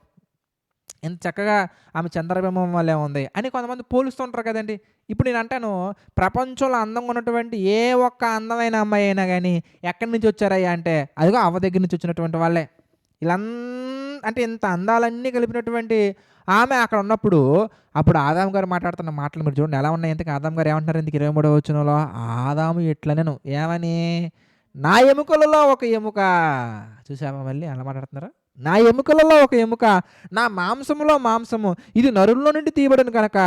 ఎంత చక్కగా ఆమె చంద్రబింబం వల్లే ఉంది అని కొంతమంది పోలుస్తుంటారు కదండి. ఇప్పుడు నేను అంటాను, ప్రపంచంలో అందంగా ఉన్నటువంటి ఏ ఒక్క అందమైన అమ్మాయి అయినా కానీ ఎక్కడి నుంచి వచ్చారయ్యా అంటే, అదిగో అవ్వ దగ్గర నుంచి వచ్చినటువంటి వాళ్ళే. అంటే ఇంత అందాలన్నీ కలిపినటువంటి ఆమె అక్కడ ఉన్నప్పుడు, అప్పుడు ఆదాము గారు మాట్లాడుతున్న మాటలు మీరు చూడండి ఎలా ఉన్నాయి. ఇంతకీ ఆదాము గారు ఏమంటున్నారు ఇంతకీ 23వ వచనంలో? ఆదాము ఇట్లనెను ఏమని? నా ఎముకలలో ఒక ఎముక. చూసావా మళ్ళీ అలా మాట్లాడుతున్నారు? నా ఎముకలలో ఒక ఎముక, నా మాంసములో మాంసము, ఇది నరుల్లో నుండి తీయబడను కనుక.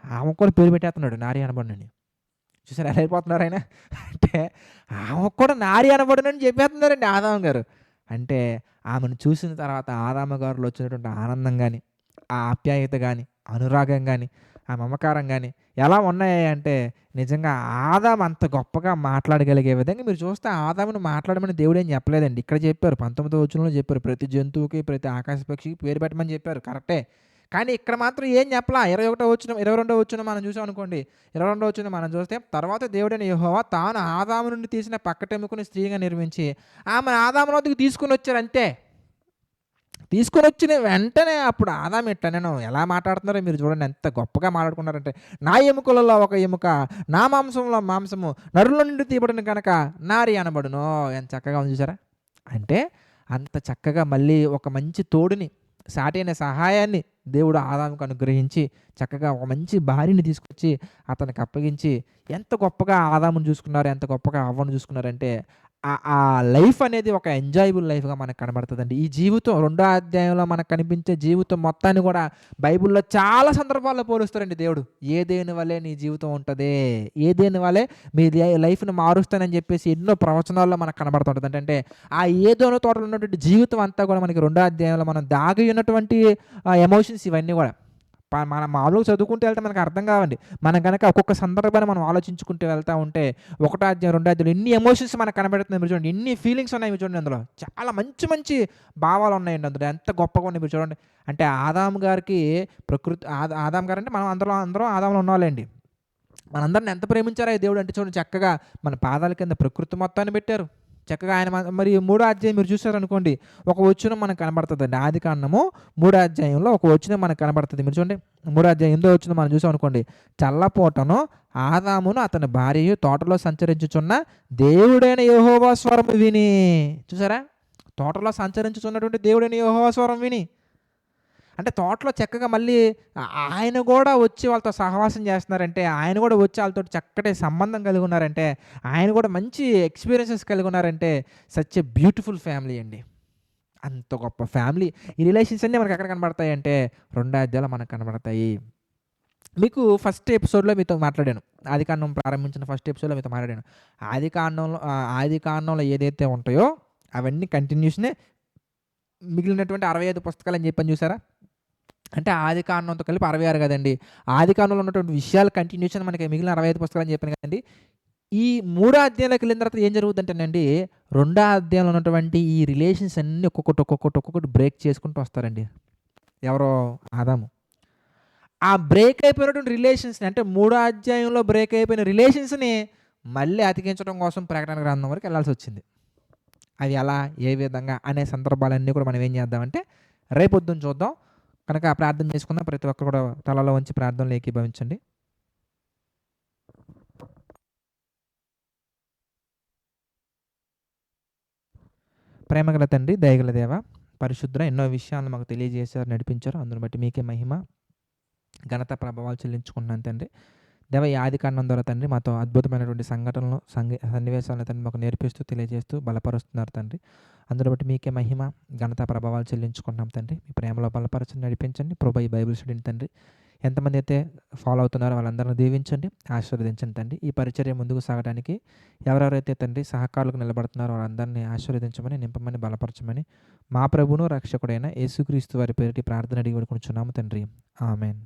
ఆమె కూడా పేరు పెట్టేస్తున్నాడు నారి అనబడినని. చూసారు ఎలా అయిపోతున్నారు ఆయన? అంటే ఆమె కూడా నారి అనబడినని చెప్పేస్తున్నారండి ఆదాము గారు. అంటే ఆమెను చూసిన తర్వాత ఆదాము గారిలో వచ్చినటువంటి ఆనందం కానీ, ఆ ఆప్యాయత కానీ, అనురాగం కానీ, ఆ మమకారం కానీ ఎలా ఉన్నాయి అంటే, నిజంగా ఆదాము అంత గొప్పగా మాట్లాడగలిగే విధంగా మీరు చూస్తే ఆదామును మాట్లాడమని దేవుడు ఏం చెప్పలేదండి. ఇక్కడ చెప్పారు 19వ వచనంలో చెప్పారు, ప్రతి జంతువుకి ప్రతి ఆకాశ పక్షికి పేరు పెట్టమని చెప్పారు, కరెక్టే. కానీ ఇక్కడ మాత్రం ఏం చెప్పలా. 21వ వచనం 22వ వచనం మనం చూసాం అనుకోండి. 22వ వచనం మనం చూస్తే, తర్వాత దేవుడైన యెహోవా తాను ఆదాము నుండి తీసిన పక్కటెముకను స్త్రీగా నిర్మించి ఆమెను ఆదాము వద్దకు తీసుకుని వచ్చారు అంతే. తీసుకొని వచ్చిన వెంటనే అప్పుడు ఆదాము ఎట్లనేను ఎలా మాట్లాడుతున్నారో మీరు చూడండి, ఎంత గొప్పగా మాట్లాడుకున్నారంటే, నా ఎముకలలో ఒక ఎముక, నా మాంసంలో మాంసము, నరుల నుండి తీయబడిన కనుక నారి అనబడును. ఎంత చక్కగా ఉంది చూసారా? అంటే అంత చక్కగా మళ్ళీ ఒక మంచి తోడుని, సాటైన సహాయాన్ని దేవుడు ఆదాముకు అనుగ్రహించి చక్కగా ఒక మంచి భార్యని తీసుకొచ్చి అతనికి అప్పగించి ఎంత గొప్పగా ఆదామును చూసుకున్నారు, ఎంత గొప్పగా అవ్వను చూసుకున్నారంటే, ఆ లైఫ్ అనేది ఒక ఎంజాయబుల్ లైఫ్గా మనకు కనబడుతుందండి. ఈ జీవితం 2వ అధ్యాయంలో మనకు కనిపించే జీవితం మొత్తాన్ని కూడా బైబిల్లో చాలా సందర్భాల్లో పోలుస్తారండి దేవుడు. ఏదేని వల్లే నీ జీవితం ఉంటుంది, ఏదేని వల్లే మీ లైఫ్ని మారుస్తానని చెప్పేసి ఎన్నో ప్రవచనాల్లో మనకు కనబడుతుంటుంది. అంటే ఆ ఏదోనో తోటలో ఉన్నటువంటి జీవితం అంతా కూడా మనకి 2వ అధ్యాయంలో మనం దాగి ఉన్నటువంటి ఎమోషన్స్ ఇవన్నీ కూడా మనం మామూలుగా చదువుకుంటూ వెళ్తే మనకు అర్థం కావండి. మనం కనుక ఒక్కొక్క సందర్భాన్ని మనం ఆలోచించుకుంటూ వెళ్తూ ఉంటే 1వ అధ్యాయం 2వ అధ్యాయంలో ఎన్ని ఎమోషన్స్ మనకు కనబడుతున్నాయి మీరు చూడండి, ఎన్ని ఫీలింగ్స్ ఉన్నాయి మీరు చూడండి. అందులో చాలా మంచి మంచి భావాలు ఉన్నాయండి అందులో, ఎంత గొప్పగా ఉన్నాయి మీరు చూడండి. అంటే ఆదాము గారికి ప్రకృతి ఆదాము గారు అంటే మనం అందరం ఆదాములో ఉన్నవాళ్ళండి. మనందరిని ఎంత ప్రేమించారో దేవుడు అంటే చూడండి, చక్కగా మన పాదాల కింద ప్రకృతి మొత్తాన్ని పెట్టారు. చక్కగా ఆయన మరి 3వ అధ్యాయం మీరు చూసారనుకోండి, ఒక వచనం మనకు కనబడుతుందండి. ఆదికాండము 3వ అధ్యాయంలో ఒక వచనం మనకు కనబడుతుంది. మీరు చూడండి 3వ అధ్యాయం 8వ వచనం మనం చూసాం అనుకోండి. చల్లపూటను ఆదామును అతని భార్యయు తోటలో సంచరించుచున్న దేవుడైన యెహోవా స్వరము విని. చూసారా? తోటలో సంచరించుచున్నటువంటి దేవుడైన యెహోవా స్వరం విని. అంటే తోటలో చక్కగా మళ్ళీ ఆయన కూడా వచ్చి వాళ్ళతో సహవాసం చేస్తున్నారంటే, ఆయన కూడా వచ్చి వాళ్ళతో చక్కటి సంబంధం కలిగి ఉన్నారంటే, ఆయన కూడా మంచి ఎక్స్పీరియన్సెస్ కలిగి ఉన్నారంటే, సచ్ ఎ బ్యూటిఫుల్ ఫ్యామిలీ అండి. అంత గొప్ప ఫ్యామిలీ. ఈ రిలేషన్స్ అన్నీ మనకెక్కడ కనబడతాయంటే, రెండో అధ్యాయంలో మనకు కనబడతాయి. మీకు ఫస్ట్ ఎపిసోడ్‌లో మీతో మాట్లాడాను. ఆదికాండం ప్రారంభించిన ఫస్ట్ ఎపిసోడ్‌లో మీతో మాట్లాడాను. ఆదికాండంలో ఏదైతే ఉంటాయో అవన్నీ కంటిన్యూషనే మిగిలినటువంటి 65 పుస్తకాలని చెప్పాను చూసారా? అంటే ఆదికాండంతో కలిపి 66 కదండీ. ఆదికాండంలో ఉన్నటువంటి విషయాలు కంటిన్యూషన్ మనకి మిగిలిన 65 పుస్తకాలని చెప్పాను కదండీ. ఈ మూడో అధ్యాయంలోకెళ్ళిన తర్వాత ఏం జరుగుద్దంటేనండి, రెండో అధ్యాయంలో ఉన్నటువంటి ఈ రిలేషన్స్ అన్నీ ఒక్కొక్కటి బ్రేక్ చేసుకుంటూ వస్తారండి. ఎవరు? ఆదాము. ఆ బ్రేక్ అయిపోయినటువంటి రిలేషన్స్‌ని, అంటే మూడో అధ్యాయంలో బ్రేక్ అయిపోయిన రిలేషన్స్‌ని మళ్ళీ అతికించడం కోసం ప్రకటన గ్రంథం వరకు వెళ్ళాల్సొచ్చింది. అవి ఎలా? ఏ విధంగా? అనే సందర్భాలన్నీ కూడా మనం ఏం చేద్దామంటే రేపొద్దున చూద్దాం. కనుక ప్రార్థన చేసుకుందాం. ప్రతి ఒక్కరు కూడా తలలో వంచి ప్రార్థనలో ఏకీభవించండి. ప్రేమగల తండ్రి, దయగల దేవ, పరిశుద్ధుడ, ఎన్నో విషయాలను మాకు తెలియజేశారు, నడిపించారు. అందును బట్టి మీకే మహిమ, ఘనత, ప్రభావాలు చెల్లించుకుంటున్నాను తండ్రి. దేవ, ఈ ఆదికాండం ద్వారా తండ్రి మాతో అద్భుతమైనటువంటి సంఘటనలు, సన్నివేశాలను తండ్రి మాకు నేర్పిస్తూ, తెలియజేస్తూ బలపరుస్తున్నారు తండ్రి. అందును బట్టి మీకే మహిమ, ఘనత, ప్రభావాలు చెల్లించుకుంటున్నాం తండ్రి. మీ ప్రేమలో బలపరచండి, నడిపించండి. ప్రభు, ఈ బైబిల్ స్టడీని తండ్రి ఎంతమంది అయితే ఫాలో అవుతున్నారో వాళ్ళందరిని దీవించండి, ఆశీర్వదించండి తండ్రి. ఈ పరిచర్య ముందుకు సాగడానికి ఎవరెవరైతే తండ్రి సహకారులకు నిలబడుతున్నారో వాళ్ళందరినీ ఆశీర్వదించమని, నింపమని, బలపరచమని మా ప్రభువును రక్షకుడైన యేసుక్రీస్తు వారి పేరిటి ప్రార్థన అడిగి వేడుకొనుచున్నాము తండ్రి. ఆమేన్.